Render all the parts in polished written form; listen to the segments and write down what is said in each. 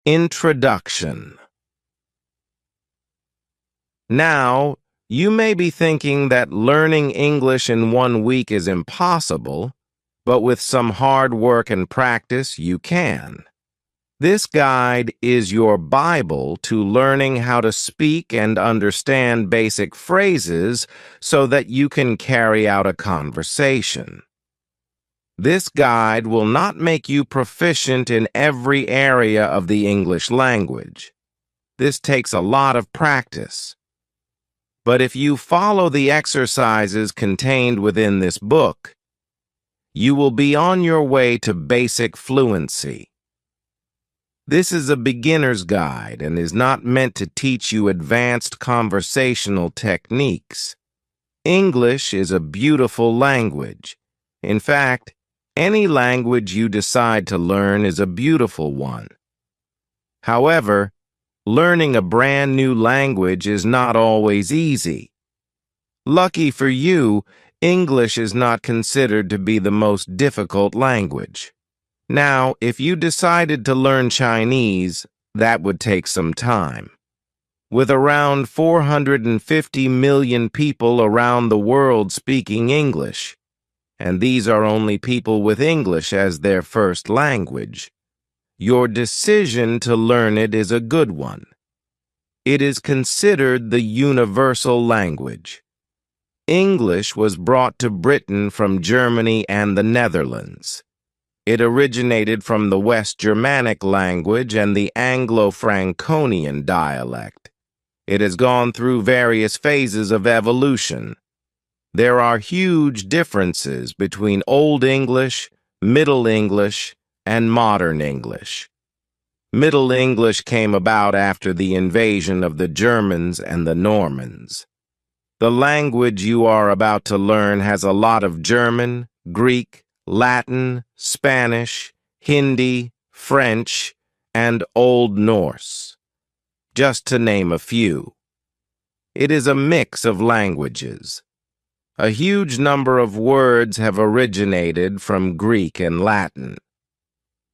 Introduction. Now, you may be thinking that learning English in 1 week is impossible, but with some hard work and practice, you can. This guide is your Bible to learning how to speak and understand basic phrases so that you can carry out a conversation. This guide will not make you proficient in every area of the English language. This takes a lot of practice. But if you follow the exercises contained within this book, you will be on your way to basic fluency. This is a beginner's guide and is not meant to teach you advanced conversational techniques. English is a beautiful language. In fact, any language you decide to learn is a beautiful one. However, learning a brand new language is not always easy. Lucky for you, English is not considered to be the most difficult language. Now, if you decided to learn Chinese, that would take some time. With around 450 million people around the world speaking English, and these are only people with English as their first language, your decision to learn it is a good one. It is considered the universal language. English was brought to Britain from Germany and the Netherlands. It originated from the West Germanic language and the Anglo-Franconian dialect. It has gone through various phases of evolution. There are huge differences between Old English, Middle English, and Modern English. Middle English came about after the invasion of the Germans and the Normans. The language you are about to learn has a lot of German, Greek, Latin, Spanish, Hindi, French, and Old Norse, just to name a few. It is a mix of languages. A huge number of words have originated from Greek and Latin.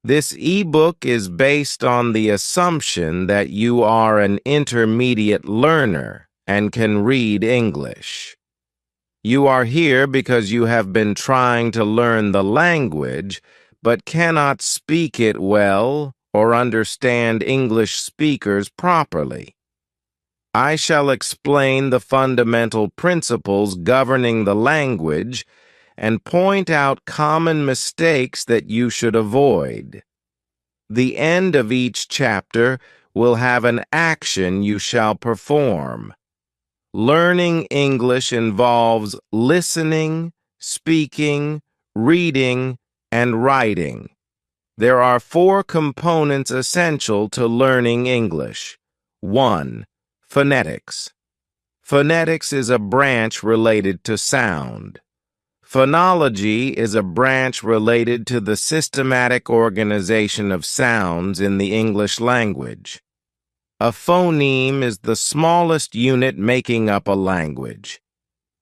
This ebook is based on the assumption that you are an intermediate learner and can read English. You are here because you have been trying to learn the language but cannot speak it well or understand English speakers properly. I shall explain the fundamental principles governing the language and point out common mistakes that you should avoid. The end of each chapter will have an action you shall perform. Learning English involves listening, speaking, reading, and writing. There are 4 components essential to learning English. 1. Phonetics. Phonetics is a branch related to sound. Phonology is a branch related to the systematic organization of sounds in the English language. A phoneme is the smallest unit making up a language.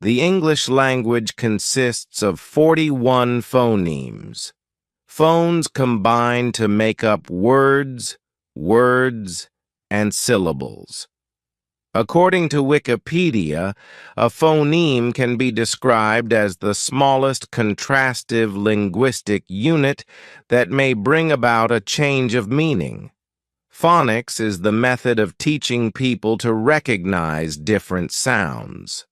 The English language consists of 41 phonemes. Phones combine to make up words, and syllables. According to Wikipedia, a phoneme can be described as the smallest contrastive linguistic unit that may bring about a change of meaning. Phonics is the method of teaching people to recognize different sounds.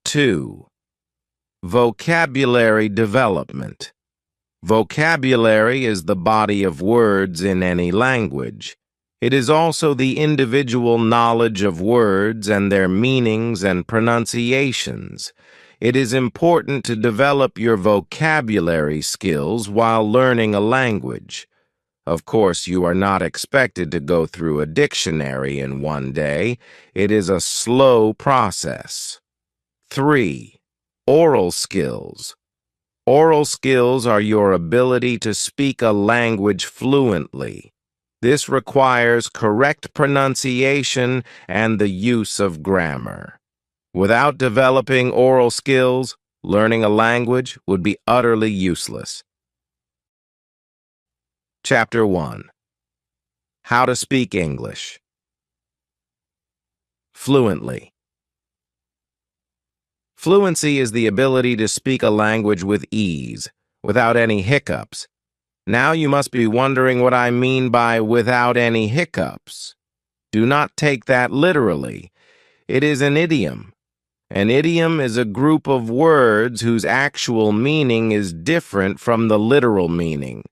2. Vocabulary development. Vocabulary is the body of words in any language. It is also the individual knowledge of words and their meanings and pronunciations. It is important to develop your vocabulary skills while learning a language. Of course, you are not expected to go through a dictionary in one day. It is a slow process. 3. Oral skills. Oral skills are your ability to speak a language fluently. This requires correct pronunciation and the use of grammar. Without developing oral skills, learning a language would be utterly useless. Chapter 1. How to speak English fluently. Fluency is the ability to speak a language with ease, without any hiccups. Now you must be wondering what I mean by without any hiccups. Do not take that literally. It is an idiom. An idiom is a group of words whose actual meaning is different from the literal meaning.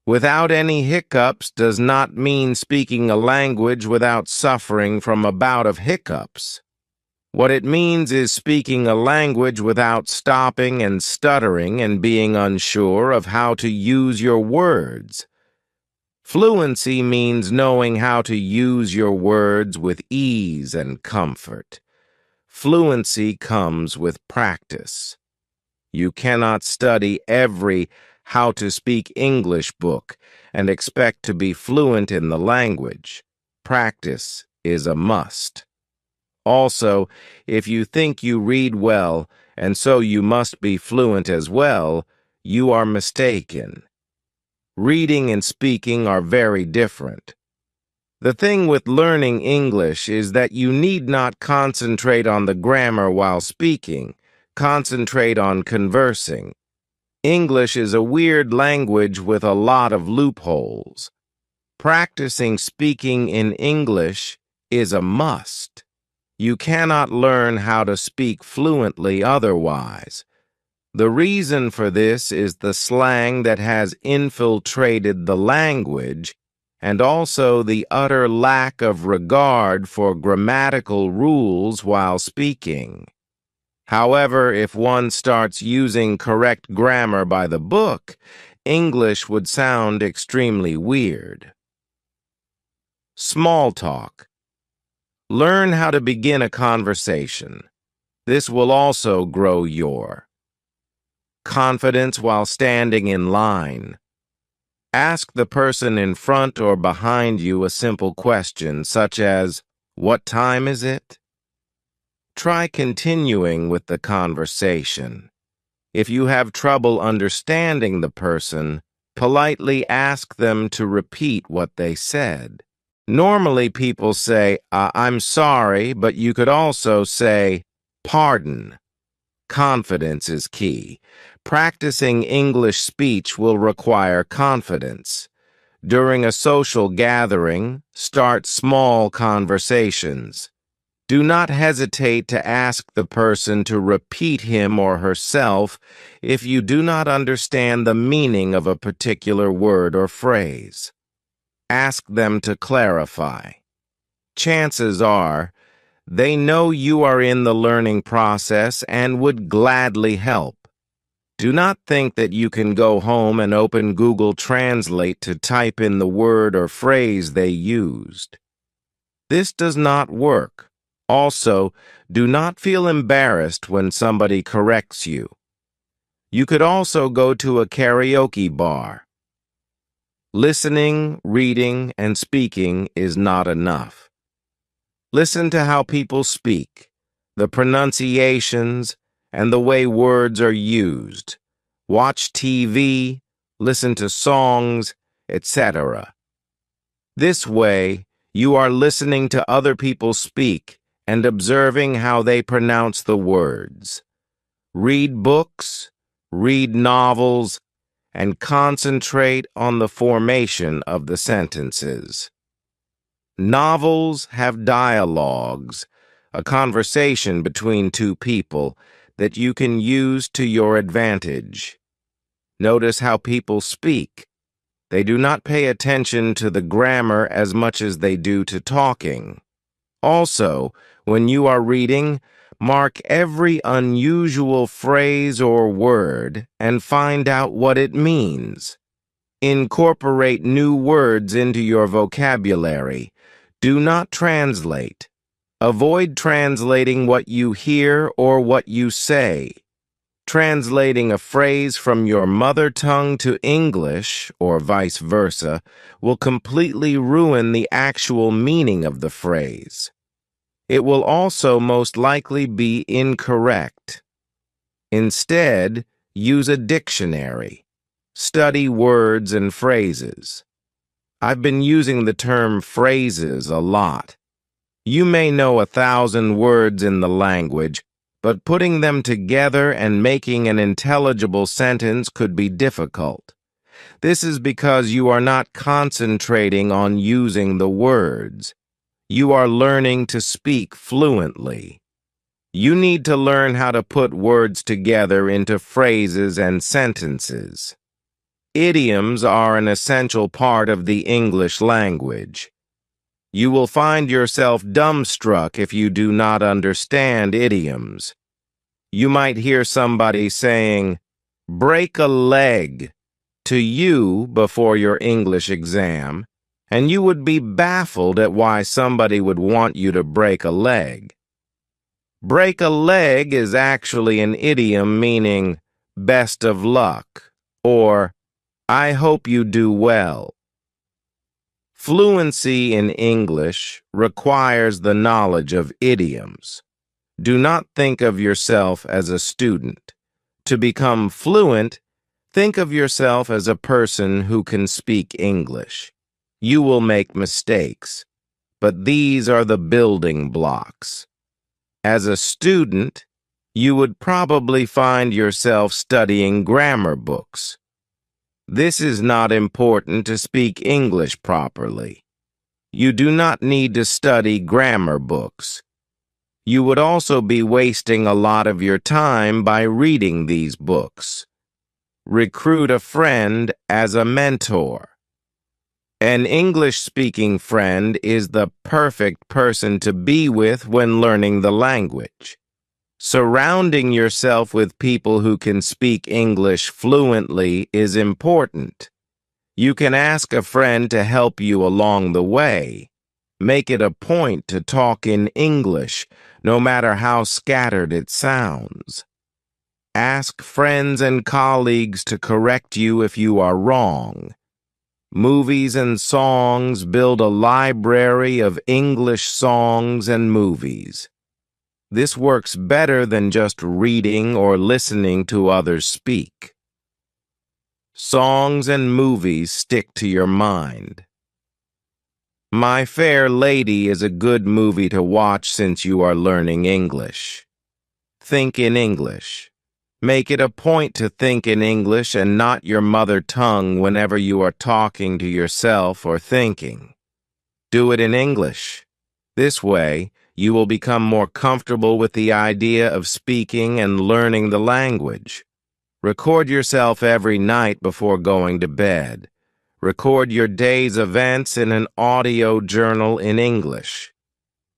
Without any hiccups does not mean speaking a language without suffering from a bout of hiccups. What it means is speaking a language without stopping and stuttering and being unsure of how to use your words. Fluency means knowing how to use your words with ease and comfort. Fluency comes with practice. You cannot study every How to Speak English book and expect to be fluent in the language. Practice is a must. Also, if you think you read well, and so you must be fluent as well, you are mistaken. Reading and speaking are very different. The thing with learning English is that you need not concentrate on the grammar while speaking. Concentrate on conversing. English is a weird language with a lot of loopholes. Practicing speaking in English is a must. You cannot learn how to speak fluently otherwise. The reason for this is the slang that has infiltrated the language and also the utter lack of regard for grammatical rules while speaking. However, if one starts using correct grammar by the book, English would sound extremely weird. Small talk. Learn how to begin a conversation. This will also grow your confidence while standing in line. Ask the person in front or behind you a simple question such as, "What time is it?" Try continuing with the conversation. If you have trouble understanding the person, politely ask them to repeat what they said. Normally people say, "I'm sorry," but you could also say, "Pardon." Confidence is key. Practicing English speech will require confidence. During a social gathering, start small conversations. Do not hesitate to ask the person to repeat him or herself if you do not understand the meaning of a particular word or phrase. Ask them to clarify. Chances are, they know you are in the learning process and would gladly help. Do not think that you can go home and open Google Translate to type in the word or phrase they used. This does not work. Also, do not feel embarrassed when somebody corrects you. You could also go to a karaoke bar. Listening, reading, and speaking is not enough. Listen to how people speak, the pronunciations, and the way words are used. Watch TV, listen to songs, etc. This way, you are listening to other people speak and observing how they pronounce the words. Read books, read novels, and concentrate on the formation of the sentences. Novels have dialogues, a conversation between two people that you can use to your advantage. Notice how people speak. They do not pay attention to the grammar as much as they do to talking. Also, when you are reading, mark every unusual phrase or word and find out what it means. Incorporate new words into your vocabulary. Do not translate. Avoid translating what you hear or what you say. Translating a phrase from your mother tongue to English, or vice versa, will completely ruin the actual meaning of the phrase. It will also most likely be incorrect. Instead, use a dictionary. Study words and phrases. I've been using the term phrases a lot. You may know 1,000 words in the language, but putting them together and making an intelligible sentence could be difficult. This is because you are not concentrating on using the words. You are learning to speak fluently. You need to learn how to put words together into phrases and sentences. Idioms are an essential part of the English language. You will find yourself dumbstruck if you do not understand idioms. You might hear somebody saying, "break a leg," to you before your English exam, and you would be baffled at why somebody would want you to break a leg. Break a leg is actually an idiom meaning best of luck, or I hope you do well. Fluency in English requires the knowledge of idioms. Do not think of yourself as a student. To become fluent, think of yourself as a person who can speak English. You will make mistakes, but these are the building blocks. As a student, you would probably find yourself studying grammar books. This is not important to speak English properly. You do not need to study grammar books. You would also be wasting a lot of your time by reading these books. Recruit a friend as a mentor. An English-speaking friend is the perfect person to be with when learning the language. Surrounding yourself with people who can speak English fluently is important. You can ask a friend to help you along the way. Make it a point to talk in English, no matter how scattered it sounds. Ask friends and colleagues to correct you if you are wrong. Movies and songs build a library of English songs and movies. This works better than just reading or listening to others speak. Songs and movies stick to your mind. My Fair Lady is a good movie to watch since you are learning English. Think in English. Make it a point to think in English and not your mother tongue whenever you are talking to yourself or thinking. Do it in English. This way, you will become more comfortable with the idea of speaking and learning the language. Record yourself every night before going to bed. Record your day's events in an audio journal in English.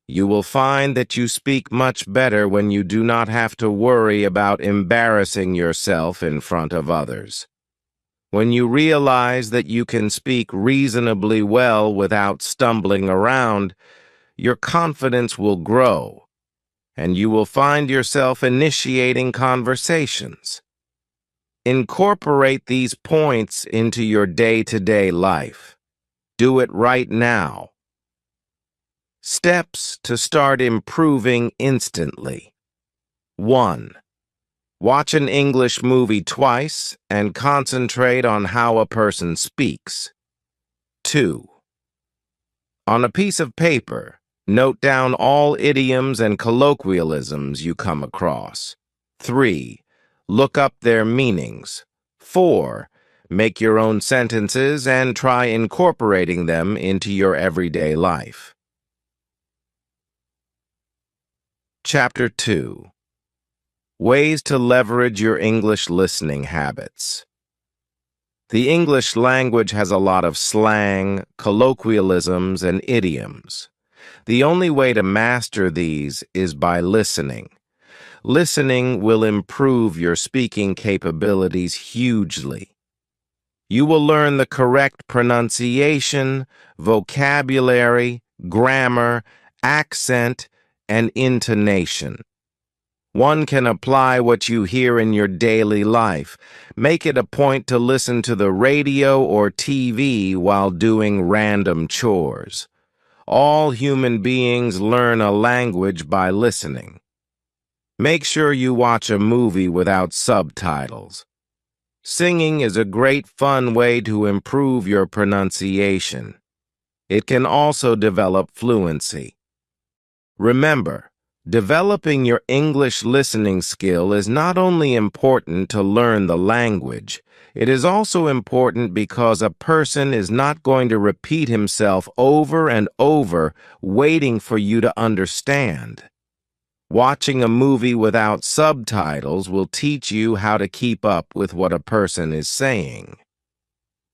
You will find that you speak much better when you do not have to worry about embarrassing yourself in front of others. When you realize that you can speak reasonably well without stumbling around, your confidence will grow, and you will find yourself initiating conversations. Incorporate these points into your day-to-day life. Do it right now. Steps to start improving instantly. 1. Watch an English movie twice and concentrate on how a person speaks. 2. On a piece of paper, note down all idioms and colloquialisms you come across. 3. Look up their meanings. 4. Make your own sentences and try incorporating them into your everyday life. Chapter 2. Ways to leverage your English listening habits. The English language has a lot of slang, colloquialisms, and idioms. The only way to master these is by listening. Listening will improve your speaking capabilities hugely. You will learn the correct pronunciation, vocabulary, grammar, accent, and intonation. One can apply what you hear in your daily life. Make it a point to listen to the radio or TV while doing random chores. All human beings learn a language by listening. Make sure you watch a movie without subtitles. Singing is a great fun way to improve your pronunciation. It can also develop fluency. Remember, developing your English listening skill is not only important to learn the language, it is also important because a person is not going to repeat himself over and over, waiting for you to understand. Watching a movie without subtitles will teach you how to keep up with what a person is saying.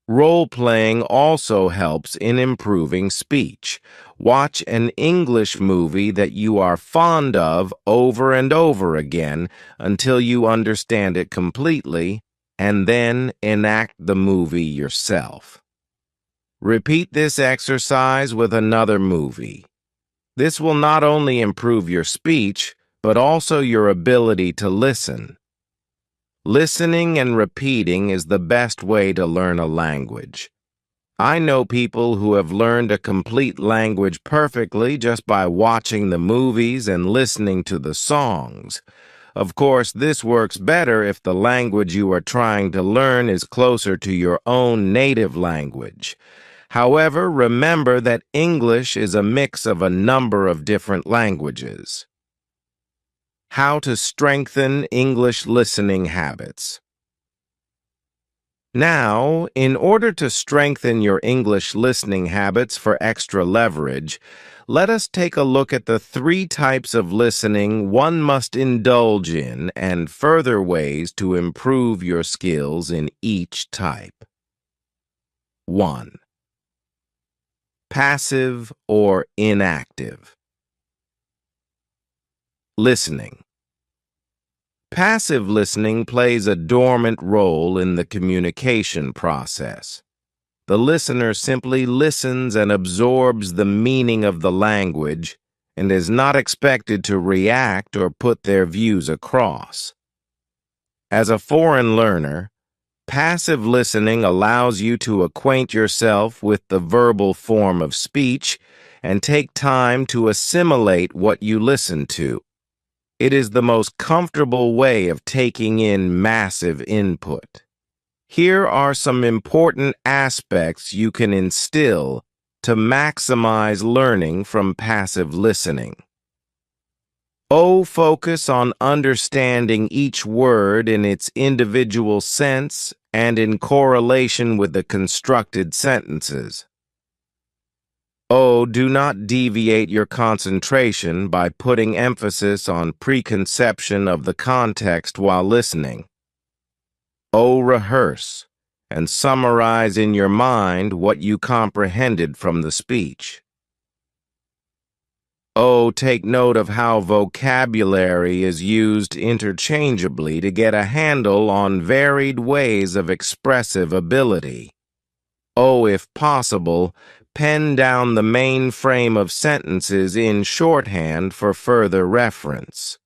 Role-playing also helps in improving speech. Watch an English movie that you are fond of over and over again until you understand it completely, and then enact the movie yourself. Repeat this exercise with another movie. This will not only improve your speech, but also your ability to listen. Listening and repeating is the best way to learn a language. I know people who have learned a complete language perfectly just by watching the movies and listening to the songs. Of course, this works better if the language you are trying to learn is closer to your own native language. However, remember that English is a mix of a number of different languages. How to strengthen English listening habits. Now, in order to strengthen your English listening habits for extra leverage, let us take a look at the 3 types of listening one must indulge in and further ways to improve your skills in each type. 1. Passive or inactive. Listening. Passive listening plays a dormant role in the communication process. The listener simply listens and absorbs the meaning of the language and is not expected to react or put their views across. As a foreign learner, passive listening allows you to acquaint yourself with the verbal form of speech and take time to assimilate what you listen to. It is the most comfortable way of taking in massive input. Here are some important aspects you can instill to maximize learning from passive listening. Focus on understanding each word in its individual sense and in correlation with the constructed sentences. Do not deviate your concentration by putting emphasis on preconception of the context while listening. Rehearse and summarize in your mind what you comprehended from the speech. Take note of how vocabulary is used interchangeably to get a handle on varied ways of expressive ability. If possible, pen down the main frame of sentences in shorthand for further reference.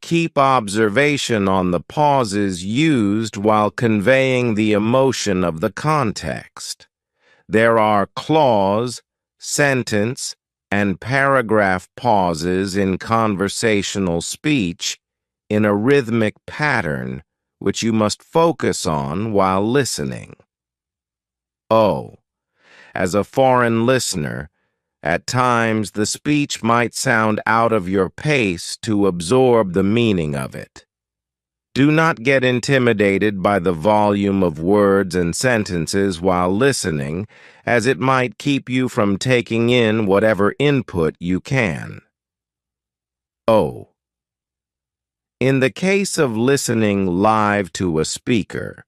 Keep observation on the pauses used while conveying the emotion of the context. There are clause, sentence, and paragraph pauses in conversational speech in a rhythmic pattern which you must focus on while listening. As a foreign listener, at times the speech might sound out of your pace to absorb the meaning of it. Do not get intimidated by the volume of words and sentences while listening, as it might keep you from taking in whatever input you can. In the case of listening live to a speaker,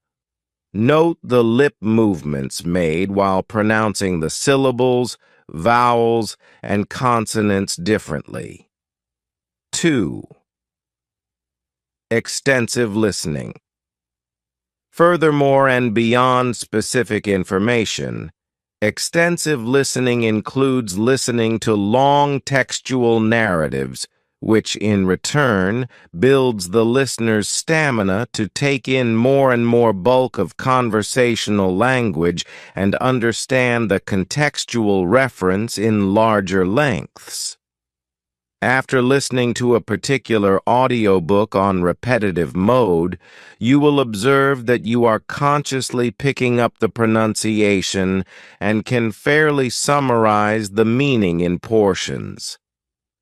note the lip movements made while pronouncing the syllables, vowels, and consonants differently. 2. Extensive listening. Furthermore, and beyond specific information, extensive listening includes listening to long textual narratives, which in return builds the listener's stamina to take in more and more bulk of conversational language and understand the contextual reference in larger lengths. After listening to a particular audiobook on repetitive mode, you will observe that you are consciously picking up the pronunciation and can fairly summarize the meaning in portions.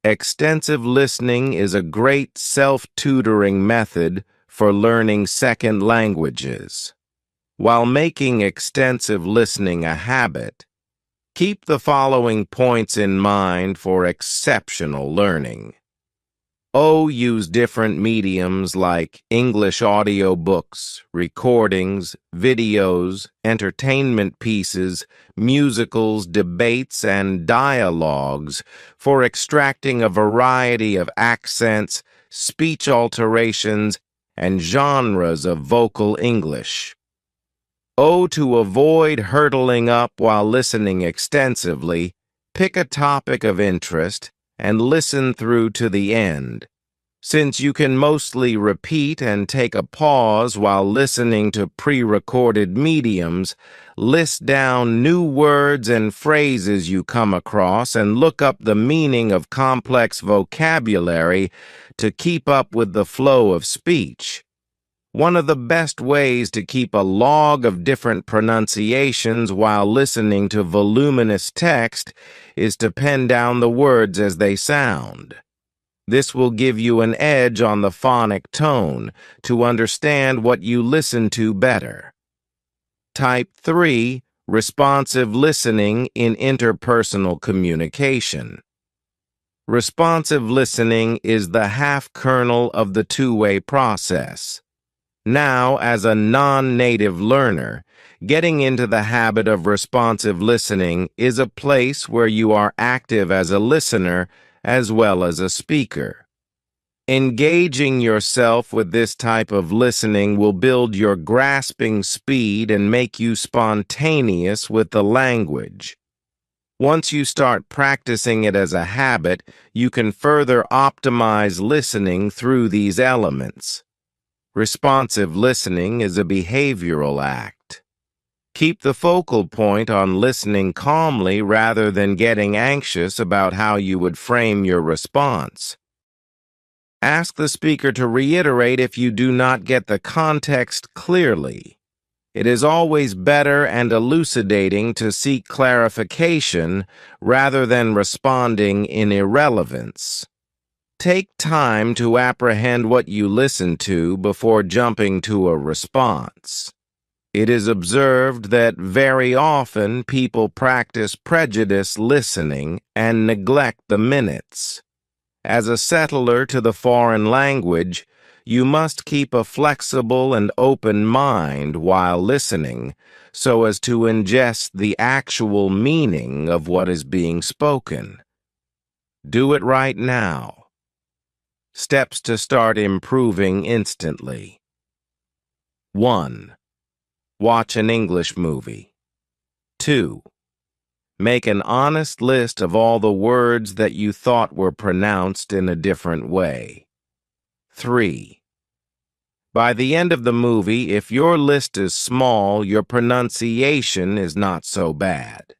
Extensive listening is a great self-tutoring method for learning second languages. While making extensive listening a habit, keep the following points in mind for exceptional learning. Use different mediums like English audiobooks, recordings, videos, entertainment pieces, musicals, debates, and dialogues for extracting a variety of accents, speech alterations, and genres of vocal English. To avoid hurtling up while listening extensively, pick a topic of interest and listen through to the end. Since you can mostly repeat and take a pause while listening to pre-recorded mediums, list down new words and phrases you come across and look up the meaning of complex vocabulary to keep up with the flow of speech. One of the best ways to keep a log of different pronunciations while listening to voluminous text is to pen down the words as they sound. This will give you an edge on the phonic tone to understand what you listen to better. Type 3. Responsive listening in interpersonal communication. Responsive listening is the half-kernel of the two-way process. Now, as a non-native learner, getting into the habit of responsive listening is a place where you are active as a listener as well as a speaker. Engaging yourself with this type of listening will build your grasping speed and make you spontaneous with the language. Once you start practicing it as a habit, you can further optimize listening through these elements. Responsive listening is a behavioral act. Keep the focal point on listening calmly rather than getting anxious about how you would frame your response. Ask the speaker to reiterate if you do not get the context clearly. It is always better and elucidating to seek clarification rather than responding in irrelevance. Take time to apprehend what you listen to before jumping to a response. It is observed that very often people practice prejudice listening and neglect the minutes. As a settler to the foreign language, you must keep a flexible and open mind while listening so as to ingest the actual meaning of what is being spoken. Do it right now. Steps to start improving instantly. 1. Watch an English movie. 2. Make an honest list of all the words that you thought were pronounced in a different way. 3. By the end of the movie, if your list is small, your pronunciation is not so bad.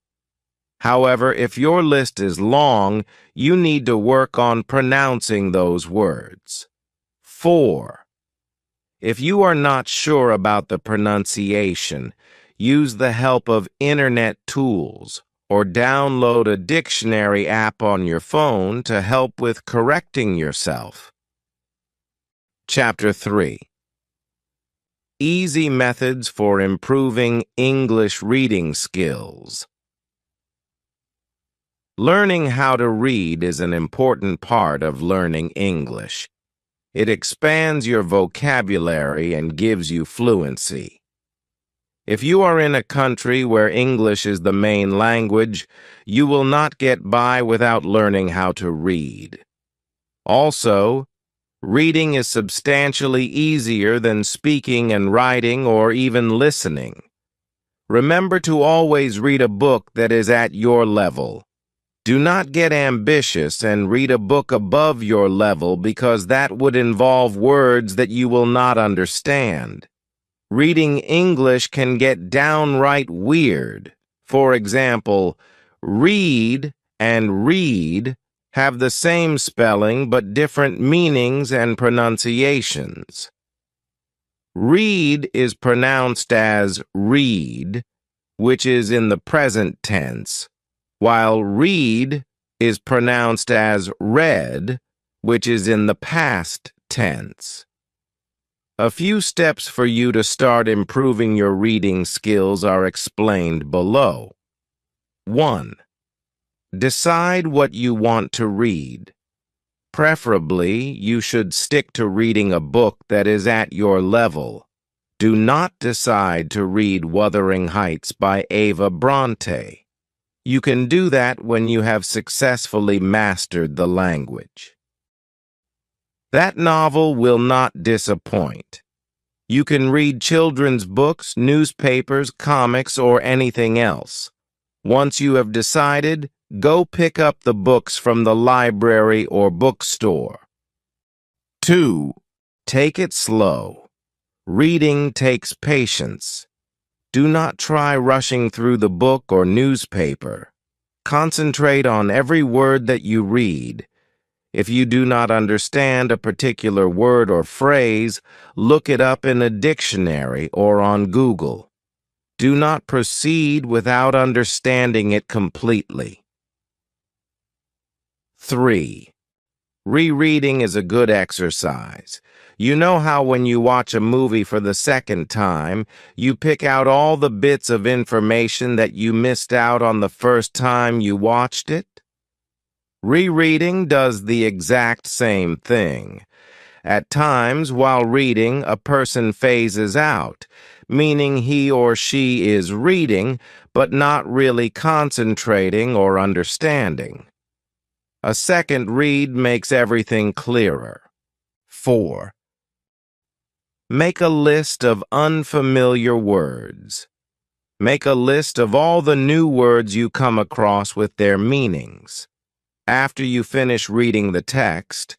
However, if your list is long, you need to work on pronouncing those words. 4. If you are not sure about the pronunciation, use the help of internet tools or download a dictionary app on your phone to help with correcting yourself. Chapter 3. Easy methods for improving English reading skills. Learning how to read is an important part of learning English. It expands your vocabulary and gives you fluency. If you are in a country where English is the main language, you will not get by without learning how to read. Also, reading is substantially easier than speaking and writing or even listening. Remember to always read a book that is at your level. Do not get ambitious and read a book above your level because that would involve words that you will not understand. Reading English can get downright weird. For example, read and read have the same spelling but different meanings and pronunciations. Read is pronounced as read, which is in the present tense, while read is pronounced as read, which is in the past tense. A few steps for you to start improving your reading skills are explained below. 1. Decide what you want to read. Preferably, you should stick to reading a book that is at your level. Do not decide to read Wuthering Heights by Ava Bronte. You can do that when you have successfully mastered the language. That novel will not disappoint. You can read children's books, newspapers, comics, or anything else. Once you have decided, go pick up the books from the library or bookstore. 2. Take it slow. Reading takes patience. Do not try rushing through the book or newspaper. Concentrate on every word that you read. If you do not understand a particular word or phrase, look it up in a dictionary or on Google. Do not proceed without understanding it completely. 3. Rereading is a good exercise. You know how when you watch a movie for the second time, you pick out all the bits of information that you missed out on the first time you watched it? Rereading does the exact same thing. At times, while reading, a person phases out, meaning he or she is reading, but not really concentrating or understanding. A second read makes everything clearer. 4. Make a list of unfamiliar words. Make a list of all the new words you come across with their meanings. After you finish reading the text,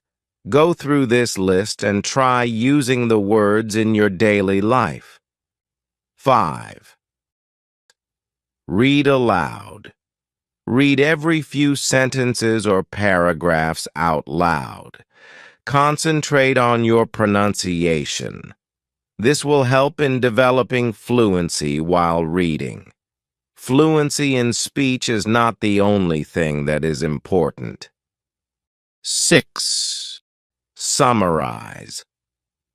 go through this list and try using the words in your daily life. 5. Read aloud. Read every few sentences or paragraphs out loud. Concentrate on your pronunciation. This will help in developing fluency while reading. Fluency in speech is not the only thing that is important. 6. Summarize.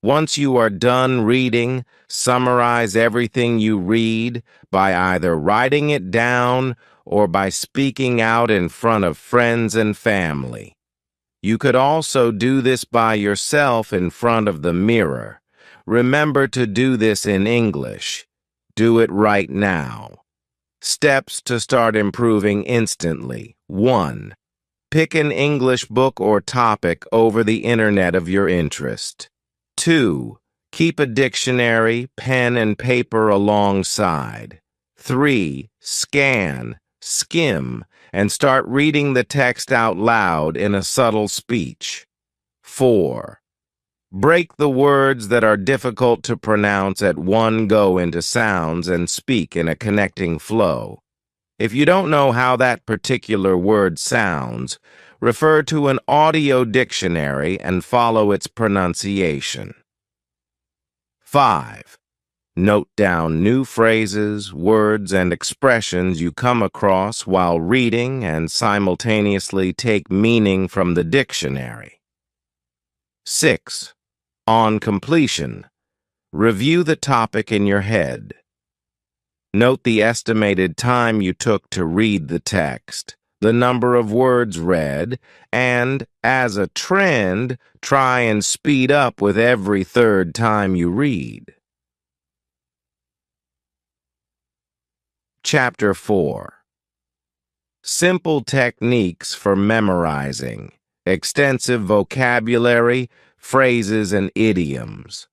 Once you are done reading, summarize everything you read by either writing it down or by speaking out in front of friends and family. You could also do this by yourself in front of the mirror. Remember to do this in English. Do it right now. Steps to start improving instantly. 1. Pick an English book or topic over the internet of your interest. 2. Keep a dictionary, pen, and paper alongside. 3. Scan, skim, and start reading the text out loud in a subtle speech. 4. Break the words that are difficult to pronounce at one go into sounds and speak in a connecting flow. If you don't know how that particular word sounds, refer to an audio dictionary and follow its pronunciation. 5. Note down new phrases, words, and expressions you come across while reading and simultaneously take meaning from the dictionary. 6. On completion, review the topic in your head. Note the estimated time you took to read the text, the number of words read, and, as a trend, try and speed up with every third time you read. Chapter 4. Simple techniques for memorizing, extensive vocabulary, phrases, and idioms.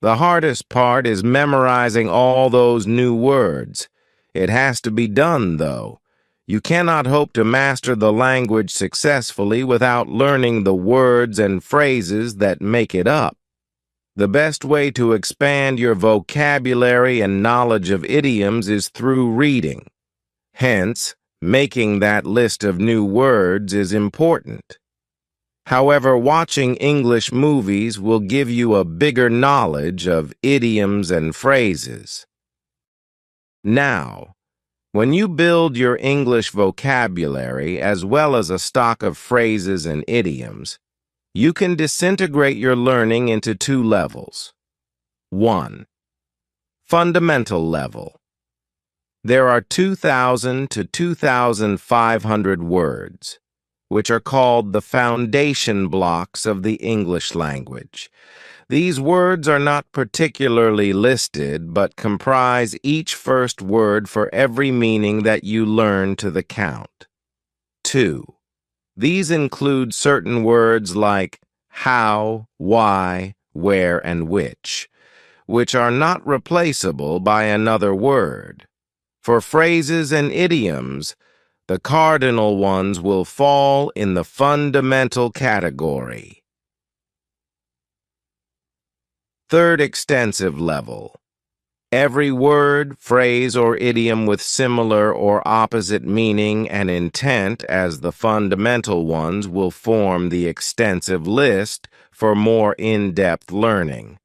The hardest part is memorizing all those new words. It has to be done, though. You cannot hope to master the language successfully without learning the words and phrases that make it up. The best way to expand your vocabulary and knowledge of idioms is through reading. Hence, Making that list of new words is important. However, watching English movies will give you a bigger knowledge of idioms and phrases. Now, when you build your English vocabulary as well as a stock of phrases and idioms, you can disintegrate your learning into two levels. 1. Fundamental level. There are 2,000 to 2,500 words, which are called the foundation blocks of the English language. These words are not particularly listed, but comprise each first word for every meaning that you learn to the count. 2. These include certain words like how, why, where, and which are not replaceable by another word. For phrases and idioms, the cardinal ones will fall in the fundamental category. Third extensive level. Every word, phrase, or idiom with similar or opposite meaning and intent as the fundamental ones will form the extensive list for more in-depth learning.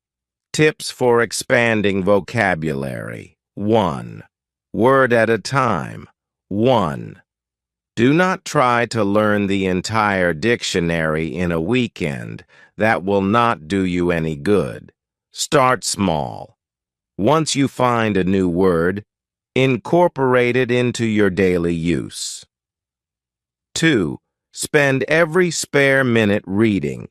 Tips for expanding vocabulary. 1. Word at a time. 1. Do not try to learn the entire dictionary in a weekend. That will not do you any good. Start small. Once you find a new word, incorporate it into your daily use. 2. Spend every spare minute reading.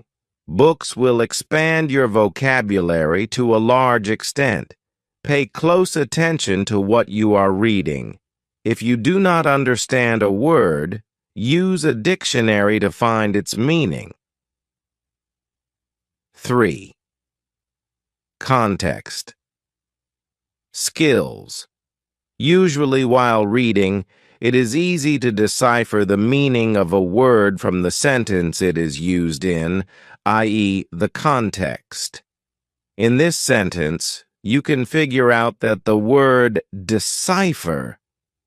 Books will expand your vocabulary to a large extent. Pay close attention to what you are reading. If you do not understand a word, use a dictionary to find its meaning. 3. Context. Skills. Usually while reading, it is easy to decipher the meaning of a word from the sentence it is used in, i.e., the context. In this sentence, you can figure out that the word decipher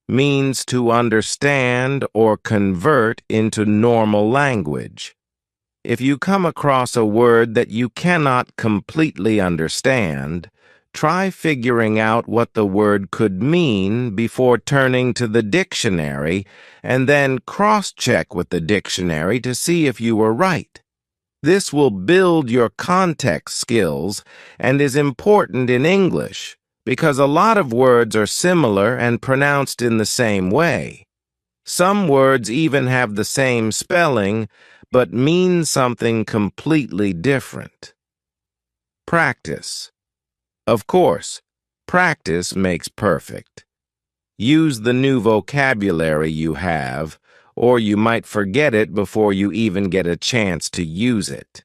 means to understand or convert into normal language. If you come across a word that you cannot completely understand, try figuring out what the word could mean before turning to the dictionary and then cross-check with the dictionary to see if you were right. This will build your context skills and is important in English because a lot of words are similar and pronounced in the same way. Some words even have the same spelling but mean something completely different. Practice. Of course, practice makes perfect. Use the new vocabulary you have, or you might forget it before you even get a chance to use it.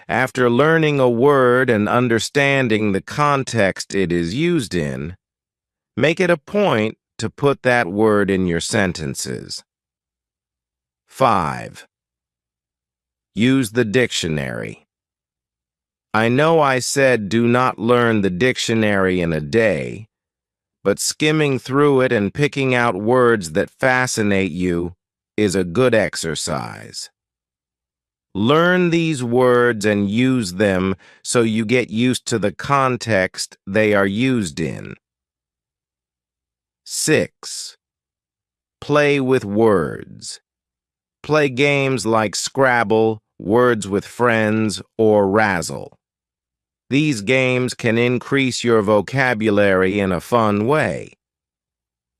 After learning a word and understanding the context it is used in, make it a point to put that word in your sentences. 5. Use the dictionary. I know I said do not learn the dictionary in a day, but skimming through it and picking out words that fascinate you is a good exercise. Learn these words and use them so you get used to the context they are used in. 6. Play with words. Play games like Scrabble, Words with Friends, or Razzle. These games can increase your vocabulary in a fun way.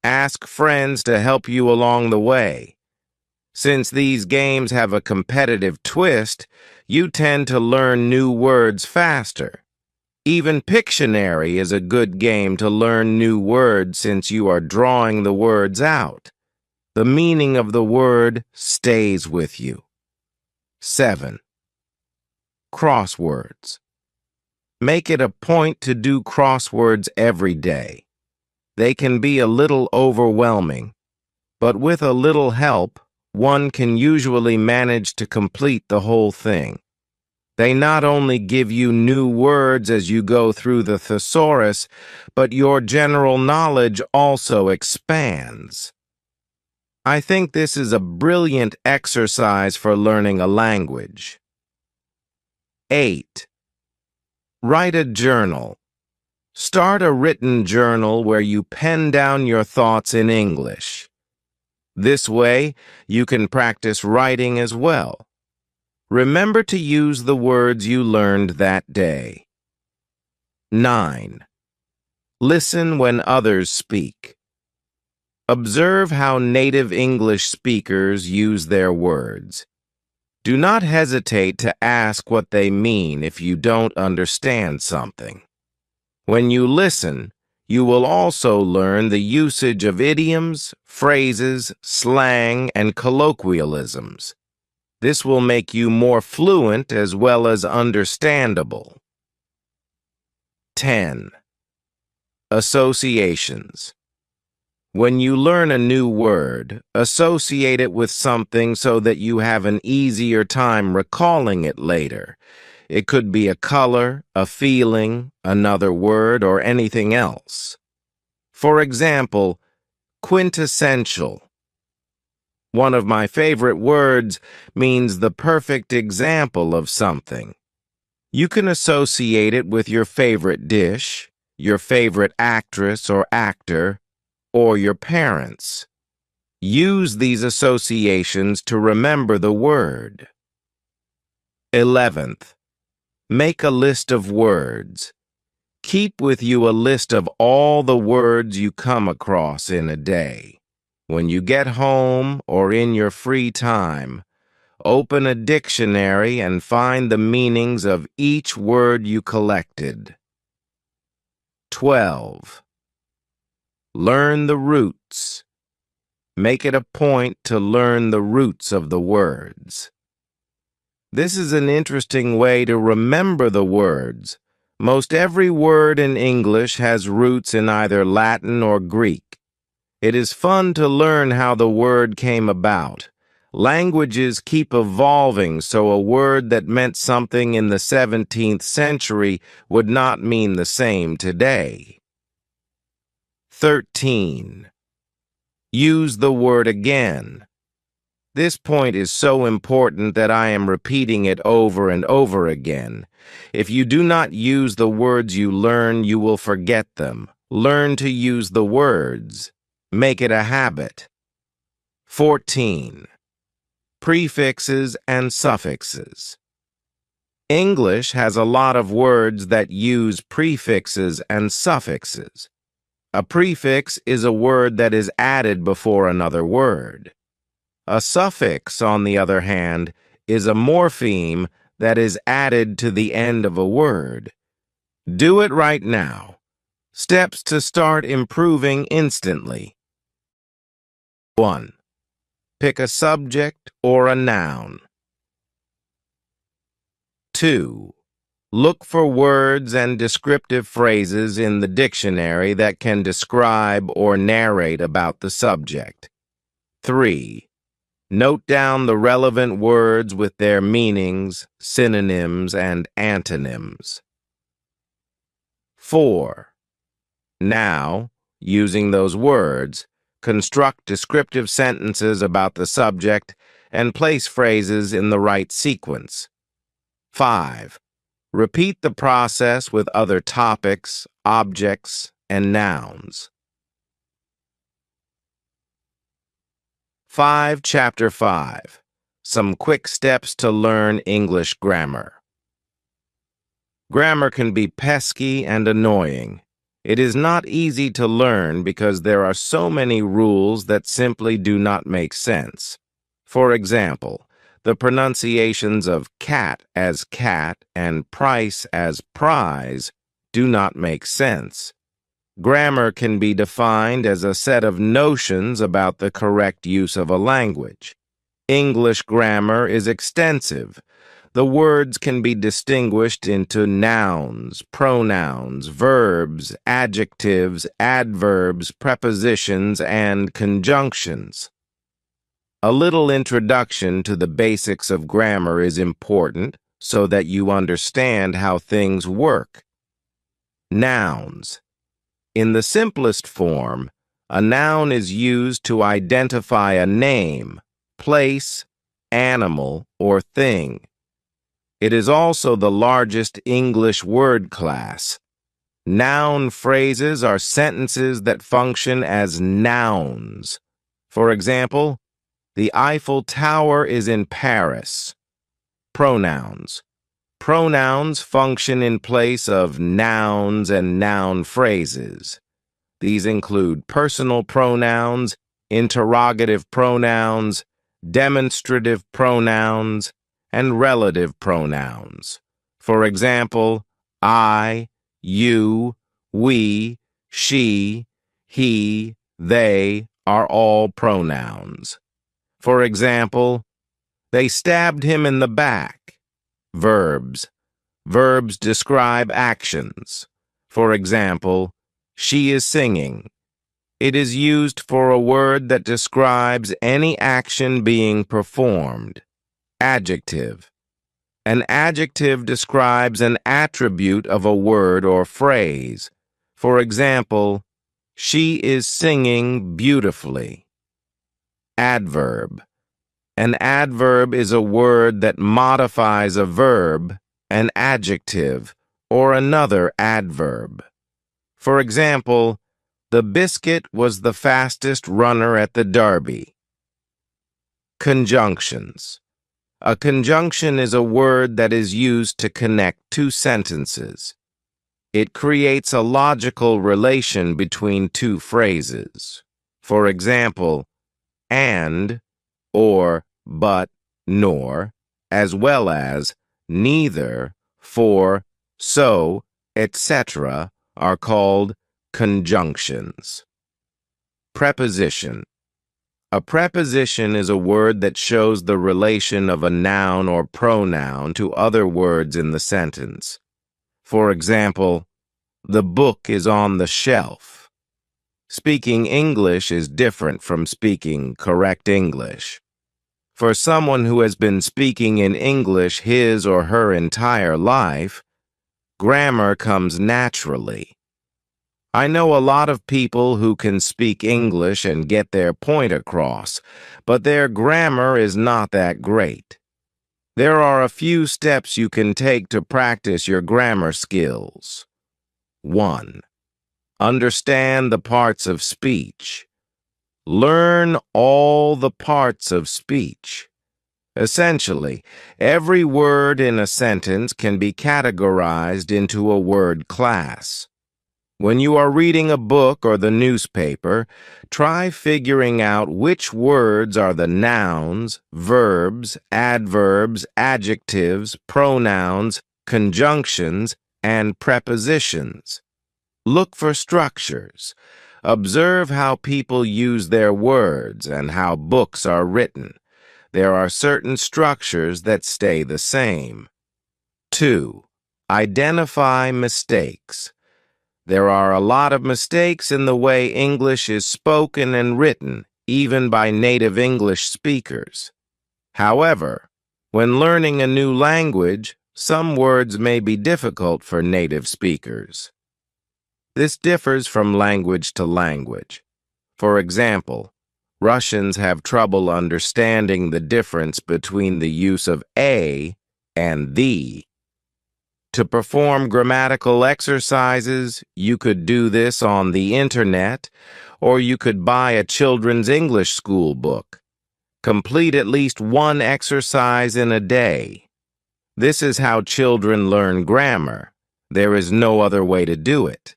Ask friends to help you along the way. Since these games have a competitive twist, you tend to learn new words faster. Even Pictionary is a good game to learn new words since you are drawing the words out. The meaning of the word stays with you. 7. Crosswords. Make it a point to do crosswords every day. They can be a little overwhelming, but with a little help, one can usually manage to complete the whole thing. They not only give you new words as you go through the thesaurus, but your general knowledge also expands. I think this is a brilliant exercise for learning a language. 8. Write a journal. Start a written journal where you pen down your thoughts in English. This way, you can practice writing as well. Remember to use the words you learned that day. 9. Listen when others speak. Observe how native English speakers use their words. Do not hesitate to ask what they mean if you don't understand something. When you listen, you will also learn the usage of idioms, phrases, slang, and colloquialisms. This will make you more fluent as well as understandable. 10. Associations. When you learn a new word, associate it with something so that you have an easier time recalling it later. It could be a color, a feeling, another word, or anything else. For example, quintessential. One of my favorite words means the perfect example of something. You can associate it with your favorite dish, your favorite actress or actor, or your parents. Use these associations to remember the word. 11th. Make a list of words. Keep with you a list of all the words you come across in a day. When you get home or in your free time, open a dictionary and find the meanings of each word you collected. 12. Learn the roots. Make it a point to learn the roots of the words. This is an interesting way to remember the words. Most every word in English has roots in either Latin or Greek. It is fun to learn how the word came about. Languages keep evolving, so a word that meant something in the 17th century would not mean the same today. 13. Use the word again. This point is so important that I am repeating it over and over again. If you do not use the words you learn, you will forget them. Learn to use the words. Make it a habit. 14. Prefixes and suffixes. English has a lot of words that use prefixes and suffixes. A prefix is a word that is added before another word. A suffix, on the other hand, is a morpheme that is added to the end of a word. Do it right now. Steps to start improving instantly. 1. Pick a subject or a noun. 2. Look for words and descriptive phrases in the dictionary that can describe or narrate about the subject. 3. Note down the relevant words with their meanings, synonyms, and antonyms. 4. Now, using those words, construct descriptive sentences about the subject and place phrases in the right sequence. 5. Repeat the process with other topics, objects, and nouns. Chapter 5. Some quick steps to learn English grammar. Grammar can be pesky and annoying. It is not easy to learn because there are so many rules that simply do not make sense. For example, the pronunciations of cat as cat and price as prize do not make sense. Grammar can be defined as a set of notions about the correct use of a language. English grammar is extensive. The words can be distinguished into nouns, pronouns, verbs, adjectives, adverbs, prepositions, and conjunctions. A little introduction to the basics of grammar is important so that you understand how things work. Nouns. In the simplest form, A noun is used to identify a name, place, animal, or thing. It is also the largest English word class. Noun phrases are sentences that function as nouns. For example, the Eiffel Tower is in Paris. Pronouns. Pronouns function in place of nouns and noun phrases. These include personal pronouns, interrogative pronouns, demonstrative pronouns, and relative pronouns. For example, I, you, we, she, he, they are all pronouns. For example, they stabbed him in the back. Verbs. Verbs describe actions. For example, she is singing. It is used for a word that describes any action being performed. Adjective. An adjective describes an attribute of a word or phrase. For example, she is singing beautifully. Adverb. An adverb is a word that modifies a verb, an adjective, or another adverb. For example, the biscuit was the fastest runner at the derby. Conjunctions. A conjunction is a word that is used to connect two sentences. It creates a logical relation between two phrases. For example, and, or, but, nor, as well as neither, for, so, etc. are called conjunctions. Preposition. A preposition is a word that shows the relation of a noun or pronoun to other words in the sentence. For example, the book is on the shelf. Speaking English is different from speaking correct English. For someone who has been speaking in English his or her entire life, grammar comes naturally. I know a lot of people who can speak English and get their point across, but their grammar is not that great. There are a few steps you can take to practice your grammar skills. 1. Understand the parts of speech. Learn all the parts of speech. Essentially, every word in a sentence can be categorized into a word class. When you are reading a book or the newspaper, try figuring out which words are the nouns, verbs, adverbs, adjectives, pronouns, conjunctions, and prepositions. Look for structures. Observe how people use their words and how books are written. There are certain structures that stay the same. 2. Identify mistakes. There are a lot of mistakes in the way English is spoken and written, even by native English speakers. However, when learning a new language, some words may be difficult for native speakers. This differs from language to language. For example, Russians have trouble understanding the difference between the use of a and the. To perform grammatical exercises, you could do this on the internet, or you could buy a children's English school book. Complete at least one exercise in a day. This is how children learn grammar. There is no other way to do it.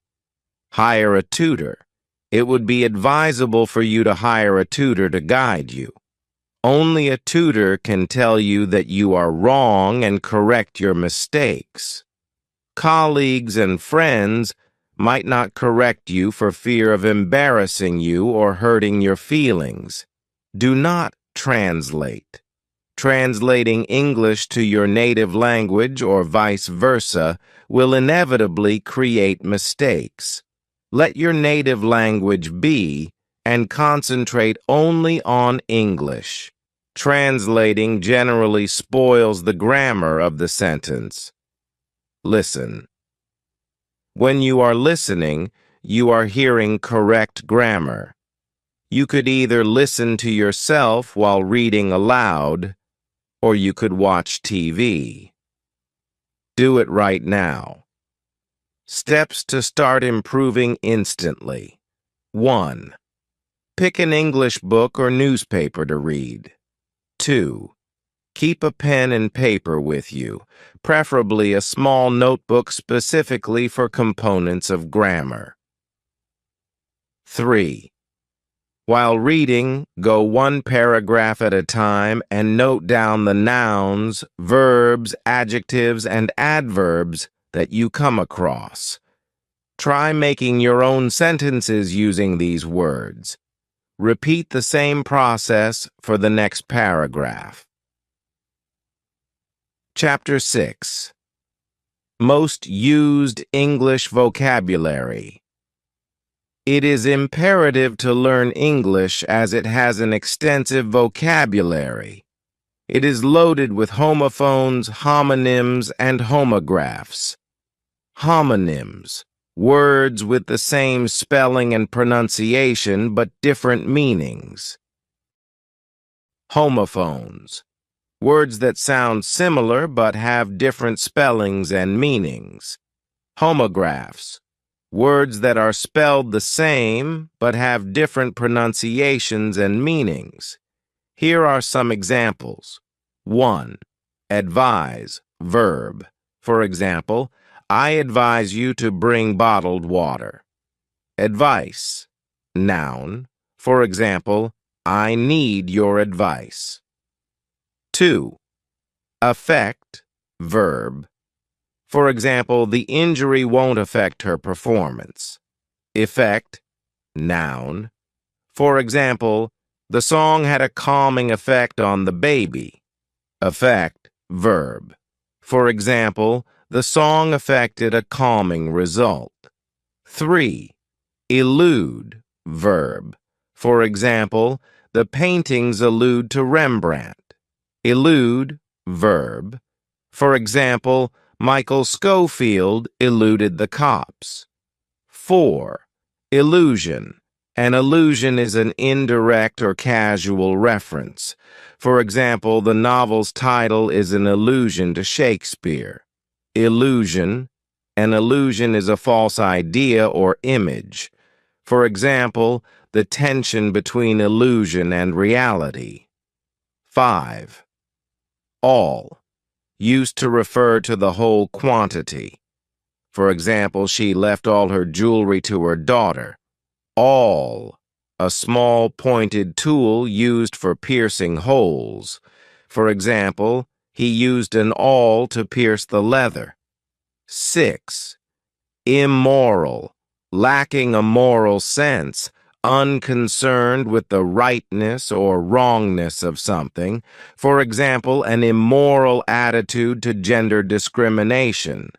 Hire a tutor. It would be advisable for you to hire a tutor to guide you. Only a tutor can tell you that you are wrong and correct your mistakes. Colleagues and friends might not correct you for fear of embarrassing you or hurting your feelings. Do not translate. Translating English to your native language or vice versa will inevitably create mistakes. Let your native language be and concentrate only on English. Translating generally spoils the grammar of the sentence. Listen. When you are listening, you are hearing correct grammar. You could either listen to yourself while reading aloud, or you could watch TV. Do it right now. Steps to start improving instantly. 1. Pick an English book or newspaper to read. 2. Keep a pen and paper with you, preferably a small notebook specifically for components of grammar. 3. While reading, go one paragraph at a time and note down the nouns, verbs, adjectives, and adverbs that you come across. Try making your own sentences using these words. Repeat the same process for the next paragraph. Chapter 6. Most used English vocabulary. It is imperative to learn English as it has an extensive vocabulary. It is loaded with homophones, homonyms, and homographs. Homonyms, words with the same spelling and pronunciation but different meanings. Homophones, words that sound similar but have different spellings and meanings. Homographs, words that are spelled the same but have different pronunciations and meanings. Here are some examples. 1. Advise, verb. For example, I advise you to bring bottled water. Advice, noun. For example, I need your advice. 2. Affect, verb. For example, the injury won't affect her performance. Effect, noun. For example, the song had a calming effect on the baby. Affect, verb. For example, the song affected a calming result. 3. Allude, verb. For example, the paintings allude to Rembrandt. Allude, verb. For example, Michael Scofield eluded the cops. 4. Illusion. An allusion is an indirect or casual reference. For example, the novel's title is an allusion to Shakespeare. Illusion. An illusion is a false idea or image. For example, the tension between illusion and reality. 5. All. Used to refer to the whole quantity. For example, she left all her jewelry to her daughter. Awl, a small pointed tool used for piercing holes. For example, he used an awl to pierce the leather. 6. Immoral, lacking a moral sense, unconcerned with the rightness or wrongness of something. For example, an immoral attitude to gender discrimination.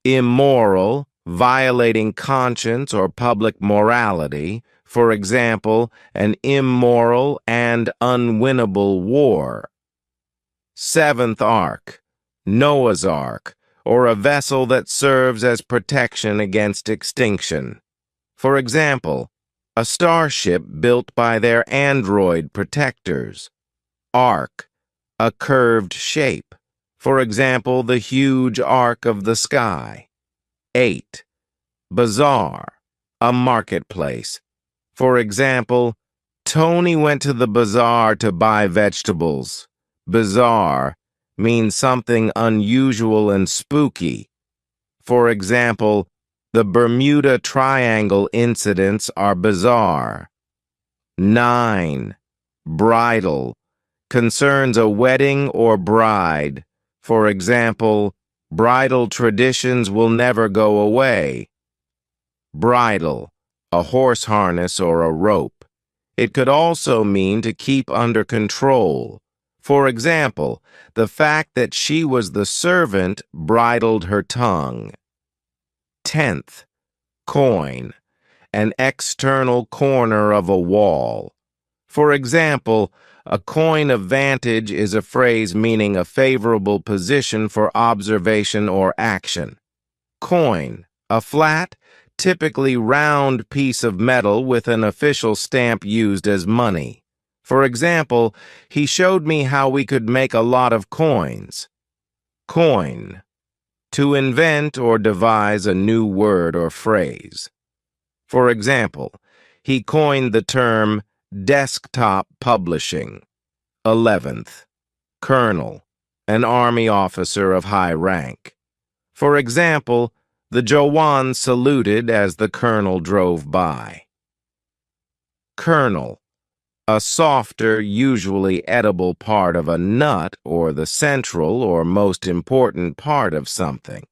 Immoral, violating conscience or public morality. For example, an immoral and unwinnable war. 7th Ark, Noah's Ark, or a vessel that serves as protection against extinction. For example, a starship built by their android protectors. Arc, a curved shape. For example, the huge arc of the sky. 8. Bazaar, a marketplace. For example, Tony went to the bazaar to buy vegetables. Bizarre means something unusual and spooky. For example, the Bermuda Triangle incidents are bizarre. 9. Bridal concerns a wedding or bride. For example, bridal traditions will never go away. Bridle, a horse harness or a rope. It could also mean to keep under control. For example, the fact that she was the servant bridled her tongue. 10th, coin, an external corner of a wall. For example, a coign of vantage is a phrase meaning a favorable position for observation or action. Coin, a flat, typically round piece of metal with an official stamp used as money. For example, he showed me how we could make a lot of coins. Coin. To invent or devise a new word or phrase. For example, he coined the term desktop publishing. 11th. Colonel, an army officer of high rank. For example, the Jawan saluted as the colonel drove by. Kernel, a softer, usually edible part of a nut or the central or most important part of something.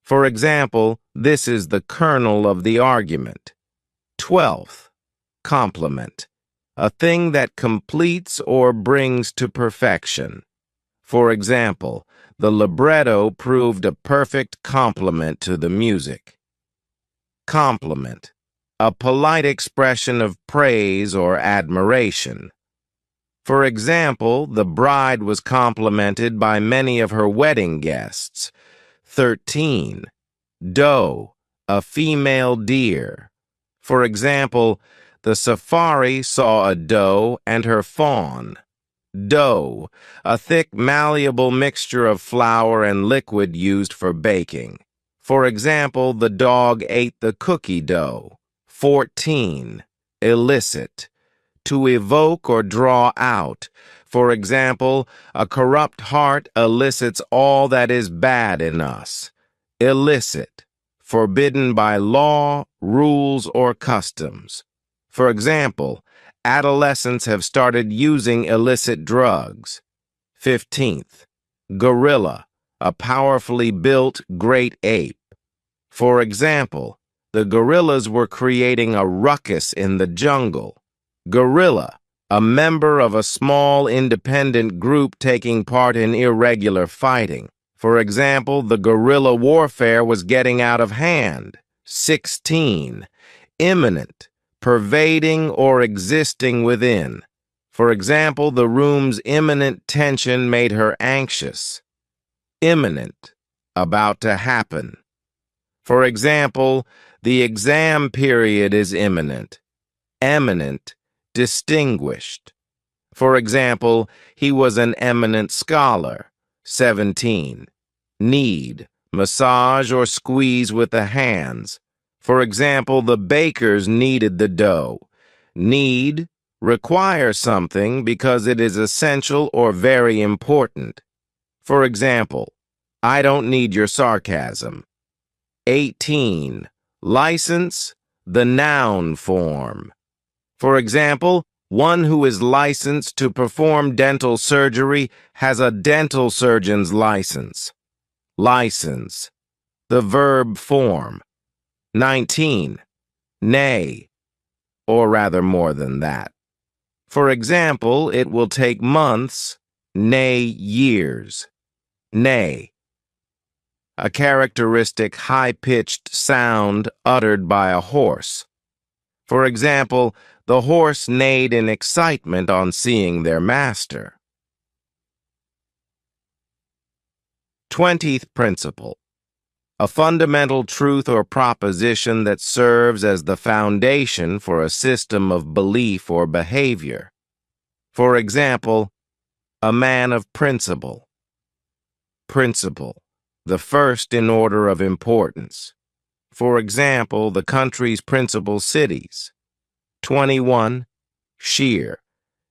For example, this is the kernel of the argument. 12th. Complement, a thing that completes or brings to perfection. For example, the libretto proved a perfect complement to the music. Compliment, a polite expression of praise or admiration. For example, the bride was complimented by many of her wedding guests. 13. Doe, a female deer. For example, the safari saw a doe and her fawn. Dough, a thick, malleable mixture of flour and liquid used for baking. For example, the dog ate the cookie dough. 14. Elicit, to evoke or draw out. For example, a corrupt heart elicits all that is bad in us. Illicit, forbidden by law, rules, or customs. For example, adolescents have started using illicit drugs. 15th. Gorilla, a powerfully built great ape. For example, the gorillas were creating a ruckus in the jungle. Gorilla, a member of a small independent group taking part in irregular fighting. For example, the guerrilla warfare was getting out of hand. 16. Imminent, pervading or existing within. For example, the room's imminent tension made her anxious. Imminent, about to happen. For example, the exam period is imminent. Eminent, distinguished. For example, he was an eminent scholar. 17. Knead, massage or squeeze with the hands. For example, the bakers kneaded the dough. Need, require something because it is essential or very important. For example, I don't need your sarcasm. 18. License, the noun form. For example, one who is licensed to perform dental surgery has a dental surgeon's license. License, the verb form. 19. Nay, or rather more than that. For example, it will take months, nay, years. Nay, a characteristic high-pitched sound uttered by a horse. For example, the horse neighed in excitement on seeing their master. 20th principle. A fundamental truth or proposition that serves as the foundation for a system of belief or behavior. For example, a man of principle. Principle, the first in order of importance. For example, the country's principal cities. 21. Shear,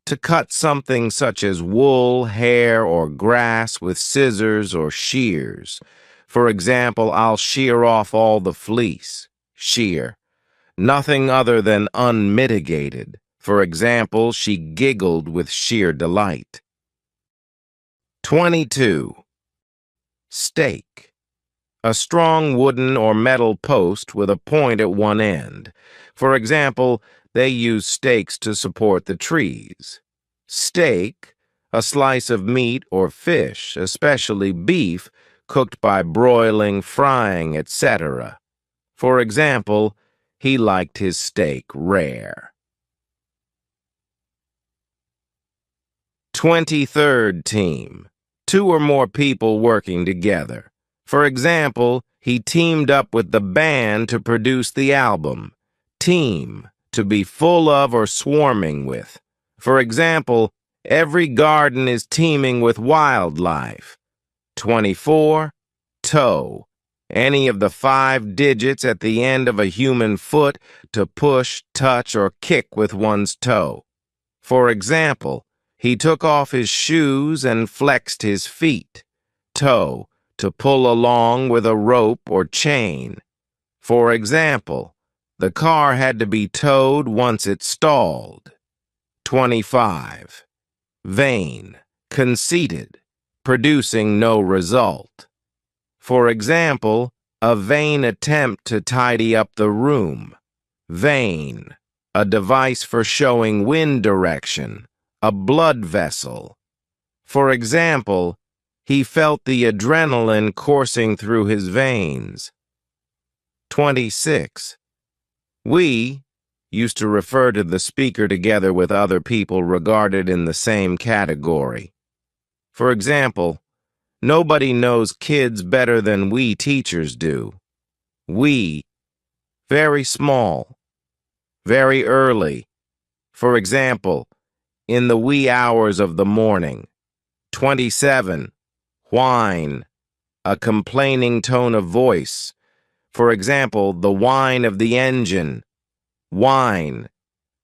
to cut something such as wool, hair, or grass with scissors or shears. For example, I'll shear off all the fleece. Shear, nothing other than unmitigated. For example, she giggled with sheer delight. 22. Stake, a strong wooden or metal post with a point at one end. For example, they use stakes to support the trees. Steak, a slice of meat or fish, especially beef, cooked by broiling, frying, etc. For example, he liked his steak rare. 23rd team, 2 or more people working together. For example, he teamed up with the band to produce the album. Team, to be full of or swarming with. For example, every garden is teeming with wildlife. 24. Toe. Any of the 5 digits at the end of a human foot to push, touch, or kick with one's toe. For example, he took off his shoes and flexed his feet. Toe. To pull along with a rope or chain. For example, the car had to be towed once it stalled. 25. Vain, conceited, producing no result. For example, a vain attempt to tidy up the room. Vein, a device for showing wind direction, a blood vessel. For example, he felt the adrenaline coursing through his veins. 26. We used to refer to the speaker together with other people regarded in the same category. For example, nobody knows kids better than we teachers do. We, very small, very early. For example, in the wee hours of the morning. 27. Whine, a complaining tone of voice. For example, the whine of the engine. Wine,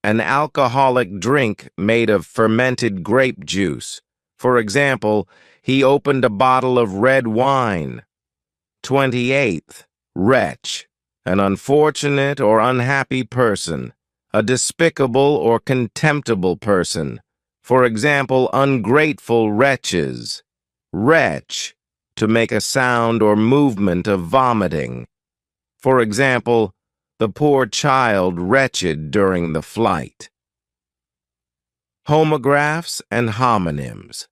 an alcoholic drink made of fermented grape juice. For example, he opened a bottle of red wine. 28th. Wretch, an unfortunate or unhappy person, a despicable or contemptible person. For example, ungrateful wretches. Retch, to make a sound or movement of vomiting. For example, the poor child wretched during the flight. Homographs and homonyms.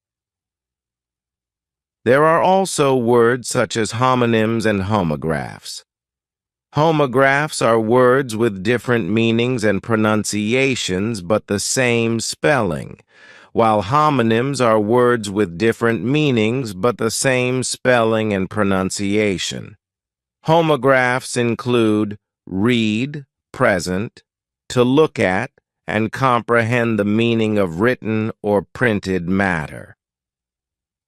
There are also words such as homonyms and homographs. Homographs are words with different meanings and pronunciations but the same spelling, while homonyms are words with different meanings but the same spelling and pronunciation. Homographs include read, present, to look at, and comprehend the meaning of written or printed matter.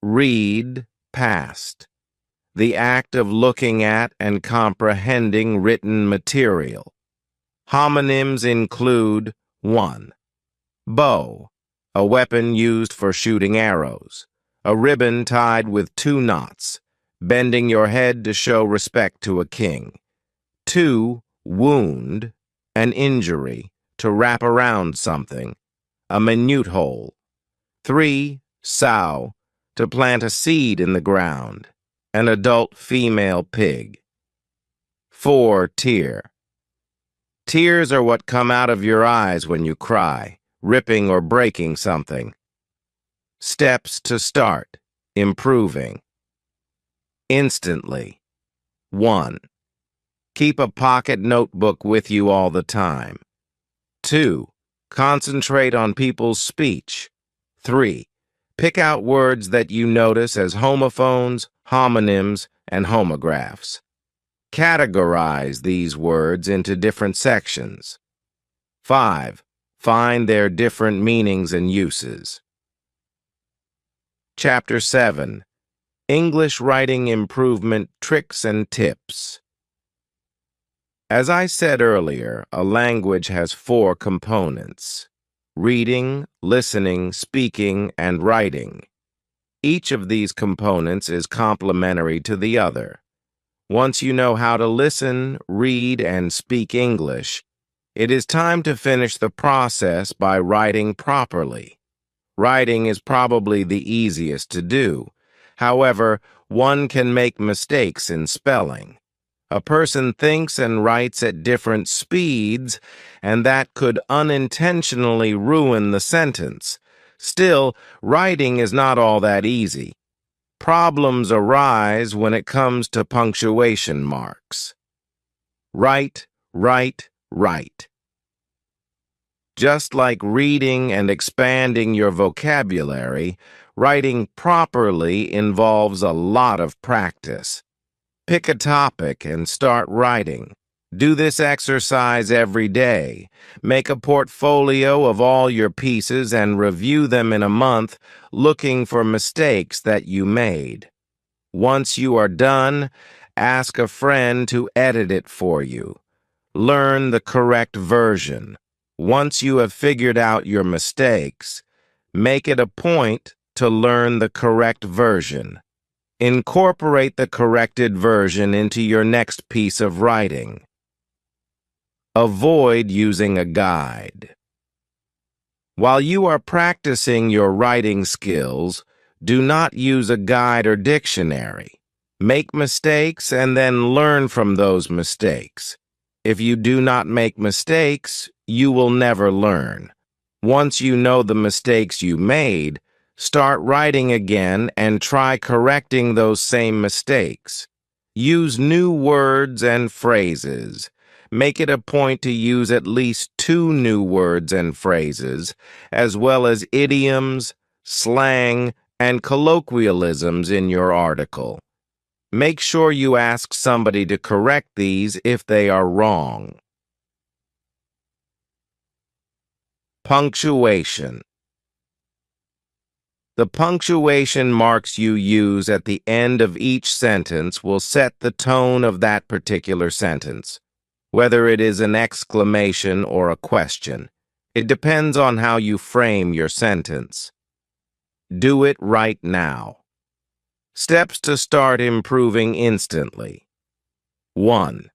Read, past, the act of looking at and comprehending written material. Homonyms include 1. Bow, a weapon used for shooting arrows. A ribbon tied with 2 knots, bending your head to show respect to a king. 2. Wound, an injury, to wrap around something. A minute hole. 3. Sow, to plant a seed in the ground. An adult female pig. 4. Tear. Tears are what come out of your eyes when you cry, ripping or breaking something. Steps to start, improving. Instantly. 1. Keep a pocket notebook with you all the time. 2. Concentrate on people's speech. 3. Pick out words that you notice as homophones, homonyms, and homographs. Categorize these words into different sections. 5. Find their different meanings and uses. Chapter 7. English Writing Improvement Tricks and Tips. As I said earlier, a language has 4 components: reading, listening, speaking, and writing. Each of these components is complementary to the other. Once you know how to listen, read, and speak English, it is time to finish the process by writing properly. Writing is probably the easiest to do. However, one can make mistakes in spelling. A person thinks and writes at different speeds, and that could unintentionally ruin the sentence. Still, writing is not all that easy. Problems arise when it comes to punctuation marks. Write, write, write. Just like reading and expanding your vocabulary, writing properly involves a lot of practice. Pick a topic and start writing. Do this exercise every day. Make a portfolio of all your pieces and review them in a month, looking for mistakes that you made. Once you are done, ask a friend to edit it for you. Learn the correct version. Once you have figured out your mistakes, make it a point to learn the correct version. Incorporate the corrected version into your next piece of writing. Avoid using a guide. While you are practicing your writing skills, do not use a guide or dictionary. Make mistakes and then learn from those mistakes. If you do not make mistakes, you will never learn. Once you know the mistakes you made, start writing again and try correcting those same mistakes. Use new words and phrases. Make it a point to use at least 2 new words and phrases, as well as idioms, slang, and colloquialisms in your article. Make sure you ask somebody to correct these if they are wrong. Punctuation. The punctuation marks you use at the end of each sentence will set the tone of that particular sentence, whether it is an exclamation or a question. It depends on how you frame your sentence. Do it right now. Steps to start improving instantly. 1.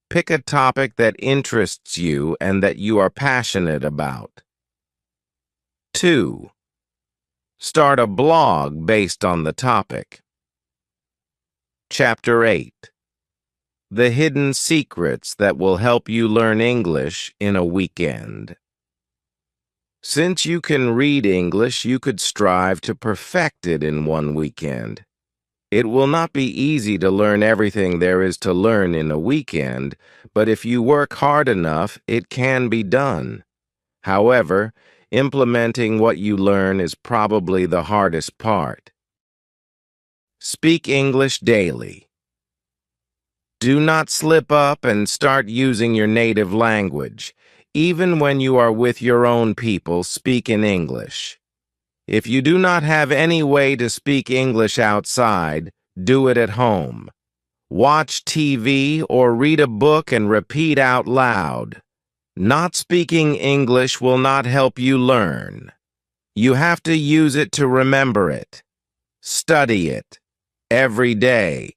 Pick a topic that interests you and that you are passionate about. 2. Start a blog based on the topic. Chapter 8. The hidden secrets that will help you learn English in a weekend. Since you can read English, you could strive to perfect it in one weekend. It will not be easy to learn everything there is to learn in a weekend, but if you work hard enough, it can be done. However, implementing what you learn is probably the hardest part. Speak English daily. Do not slip up and start using your native language. Even when you are with your own people, speak in English. If you do not have any way to speak English outside, do it at home. Watch TV or read a book and repeat out loud. Not speaking English will not help you learn. You have to use it to remember it. Study it every day.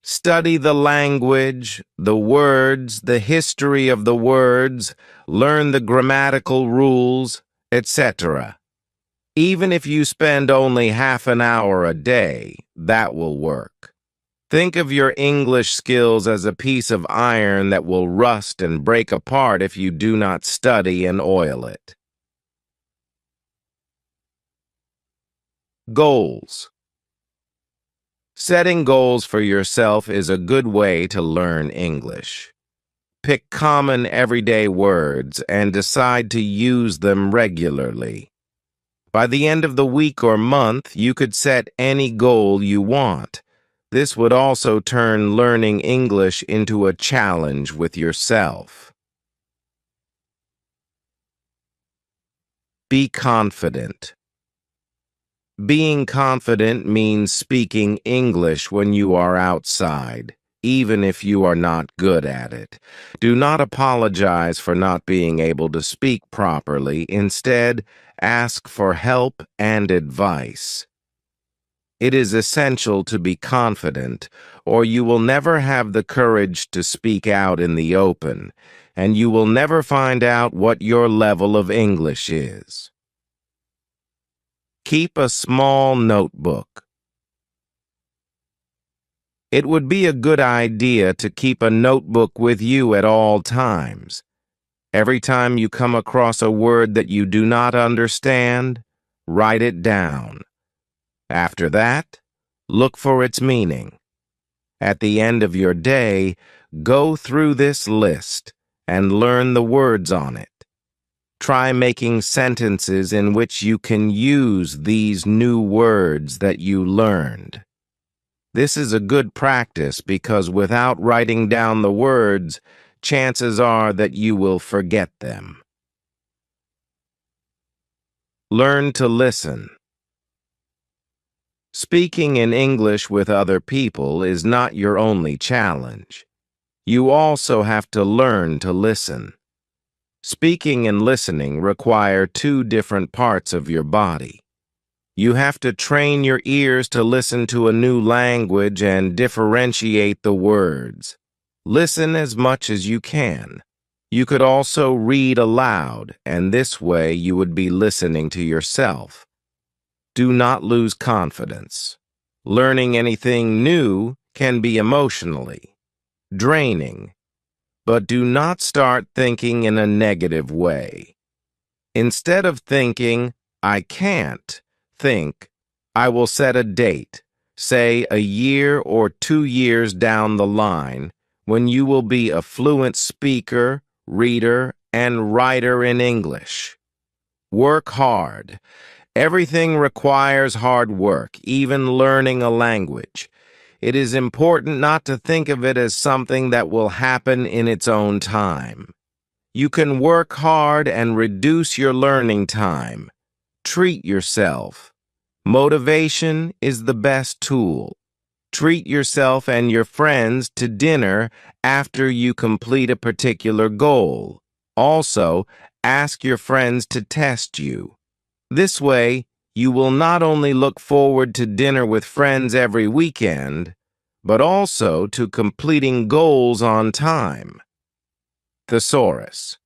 Study the language, the words, the history of the words, learn the grammatical rules, etc. Even if you spend only half an hour a day, that will work. Think of your English skills as a piece of iron that will rust and break apart if you do not study and oil it. Goals. Setting goals for yourself is a good way to learn English. Pick common everyday words and decide to use them regularly. By the end of the week or month, you could set any goal you want. This would also turn learning English into a challenge with yourself. Be confident. Being confident means speaking English when you are outside, even if you are not good at it. Do not apologize for not being able to speak properly. Instead, ask for help and advice. It is essential to be confident, or you will never have the courage to speak out in the open, and you will never find out what your level of English is. Keep a small notebook. It would be a good idea to keep a notebook with you at all times. Every time you come across a word that you do not understand, write it down. After that, look for its meaning. At the end of your day, go through this list and learn the words on it. Try making sentences in which you can use these new words that you learned. This is a good practice because without writing down the words, chances are that you will forget them. Learn to listen. Speaking in English with other people is not your only challenge. You also have to learn to listen. Speaking and listening require two different parts of your body. You have to train your ears to listen to a new language and differentiate the words. Listen as much as you can. You could also read aloud, and this way you would be listening to yourself. Do not lose confidence. Learning anything new can be emotionally draining, but do not start thinking in a negative way. Instead of thinking, I can't, think, I will set a date, say a year or 2 years down the line, when you will be a fluent speaker, reader, and writer in English. Work hard. Everything requires hard work, even learning a language. It is important not to think of it as something that will happen in its own time. You can work hard and reduce your learning time. Treat yourself. Motivation is the best tool. Treat yourself and your friends to dinner after you complete a particular goal. Also, ask your friends to test you. This way, you will not only look forward to dinner with friends every weekend, but also to completing goals on time. Thesaurus.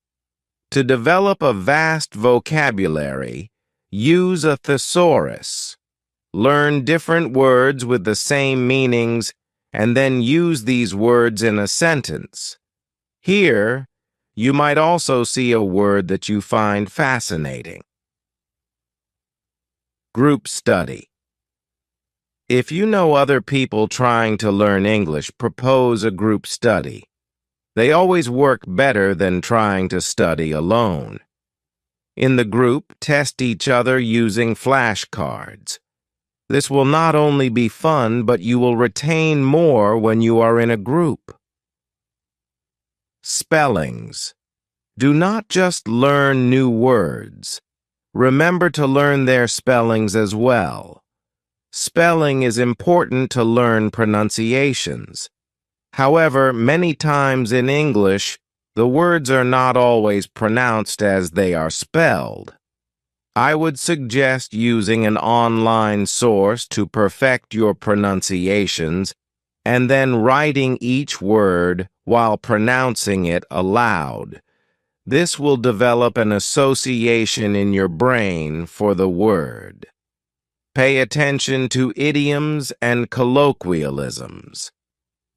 To develop a vast vocabulary, use a thesaurus. Learn different words with the same meanings and then use these words in a sentence. Here, you might also see a word that you find fascinating. Group study. If you know other people trying to learn English, propose a group study. They always work better than trying to study alone. In the group, test each other using flashcards. This will not only be fun, but you will retain more when you are in a group. Spellings. Do not just learn new words. Remember to learn their spellings as well. Spelling is important to learn pronunciations. However, many times in English, the words are not always pronounced as they are spelled. I would suggest using an online source to perfect your pronunciations and then writing each word while pronouncing it aloud. This will develop an association in your brain for the word. Pay attention to idioms and colloquialisms.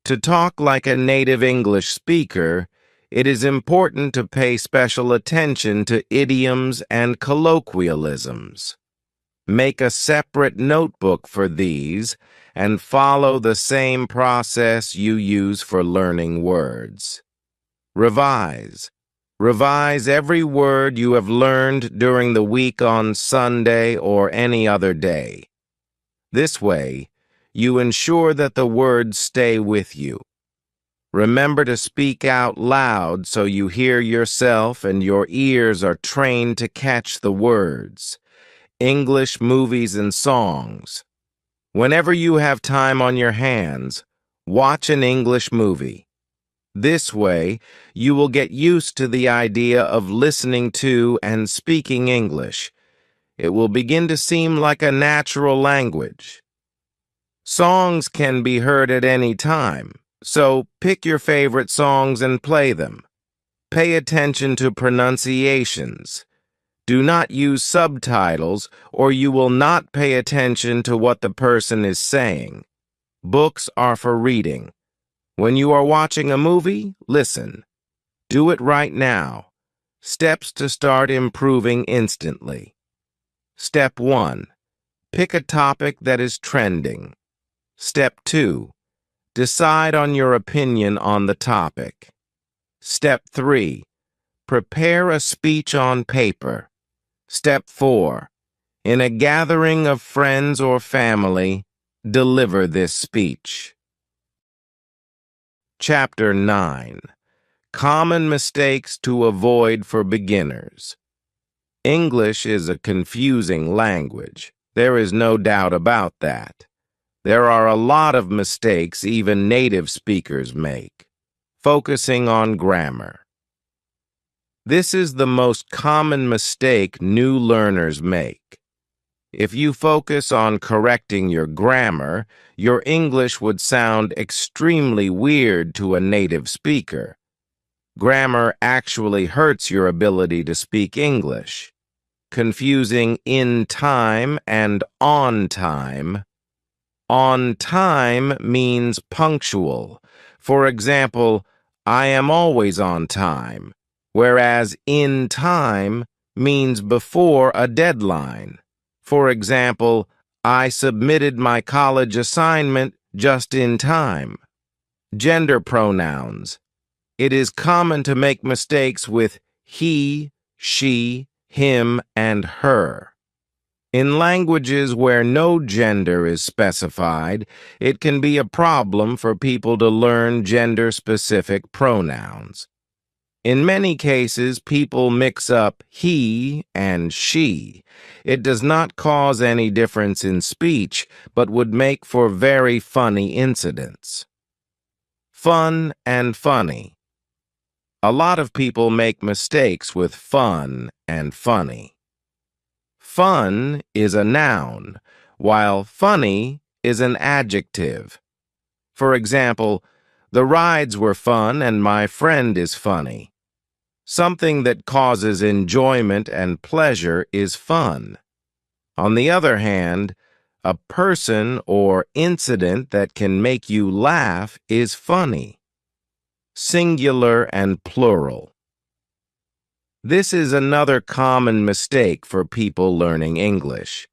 To talk like a native English speaker, it is important to pay special attention to idioms and colloquialisms. Make a separate notebook for these and follow the same process you use for learning words. Revise. Revise every word you have learned during the week on Sunday or any other day. This way, you ensure that the words stay with you. Remember to speak out loud so you hear yourself and your ears are trained to catch the words. English movies and songs. Whenever you have time on your hands, watch an English movie. This way, you will get used to the idea of listening to and speaking English. It will begin to seem like a natural language. Songs can be heard at any time, so pick your favorite songs and play them. Pay attention to pronunciations. Do not use subtitles, or you will not pay attention to what the person is saying. Books are for reading. When you are watching a movie, listen. Do it right now. Steps to start improving instantly. Step 1. Pick a topic that is trending. Step 2. Decide on your opinion on the topic. Step 3. Prepare a speech on paper. Step 4. In a gathering of friends or family, deliver this speech. Chapter 9. Common mistakes to avoid for beginners. English is a confusing language. There is no doubt about that. There are a lot of mistakes even native speakers make. Focusing on grammar. This is the most common mistake new learners make. If you focus on correcting your grammar, your English would sound extremely weird to a native speaker. Grammar actually hurts your ability to speak English. Confusing in time and on time. On time means punctual. For example, I am always on time, whereas in time means before a deadline. For example, I submitted my college assignment just in time. Gender pronouns. It is common to make mistakes with he, she, him, and her. In languages where no gender is specified, it can be a problem for people to learn gender-specific pronouns. In many cases, people mix up he and she. It does not cause any difference in speech, but would make for very funny incidents. Fun and funny. A lot of people make mistakes with fun and funny. Fun is a noun, while funny is an adjective. For example, the rides were fun and my friend is funny. Something that causes enjoyment and pleasure is fun. On the other hand, a person or incident that can make you laugh is funny. Singular and plural. This is another common mistake for people learning English.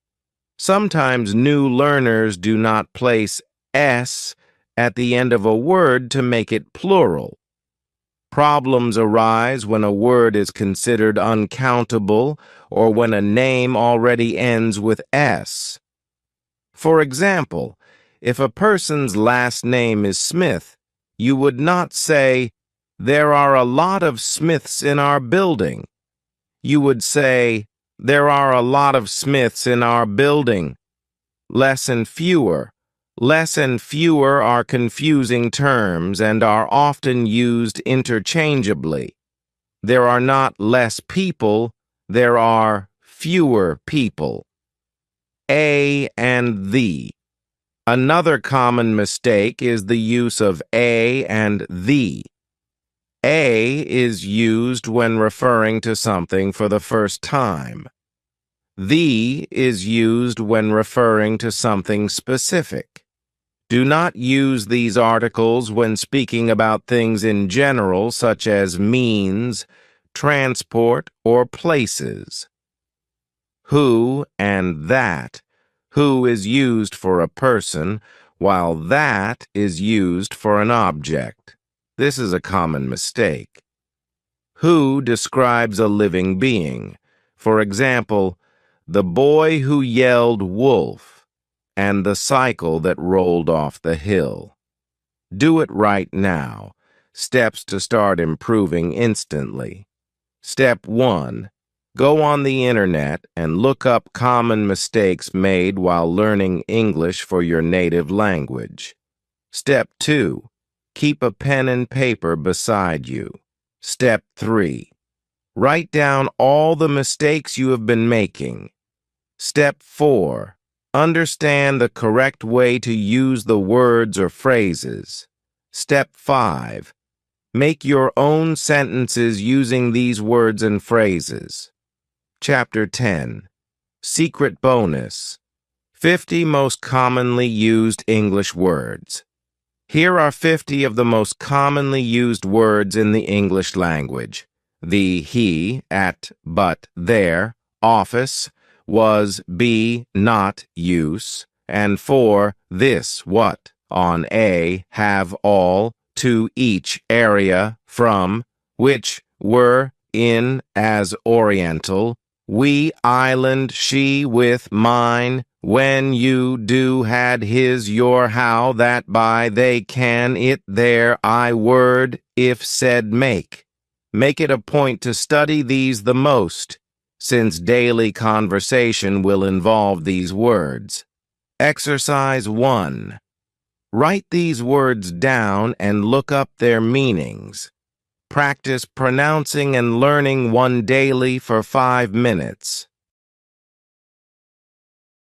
Sometimes new learners do not place S at the end of a word to make it plural. Problems arise when a word is considered uncountable or when a name already ends with S. For example, if a person's last name is Smith, you would not say, "There are a lot of Smiths in our building." You would say, "There are a lot of Smiths in our building." Less and fewer. Less and fewer are confusing terms and are often used interchangeably. There are not less people, there are fewer people. A and the. Another common mistake is the use of a and the. A is used when referring to something for the first time. The is used when referring to something specific. Do not use these articles when speaking about things in general, such as means, transport, or places. Who and that. Who is used for a person, while that is used for an object. This is a common mistake. Who describes a living being. For example, the boy who yelled wolf and the cycle that rolled off the hill. Do it right now. Steps to start improving instantly. Step 1. Go on the internet and look up common mistakes made while learning English for your native language. Step 2. Keep a pen and paper beside you. Step 3. Write down all the mistakes you have been making. Step 4. Understand the correct way to use the words or phrases. Step 5. Make your own sentences using these words and phrases. Chapter 10. Secret bonus. 50 most commonly used English words. Here are 50 of the most commonly used words in the English language. The he, at, but, there, office, was, be, not, use, and for, this, what, on a, have, all, to, each, area, from, which, were, in, as, oriental, we, island, she, with, mine, When, you, do, had, his, your, how, that, by, they, can, it, their, I, word, if, said, make. Make it a point to study these the most, since daily conversation will involve these words. Exercise 1. Write these words down and look up their meanings. Practice pronouncing and learning one daily for 5 minutes.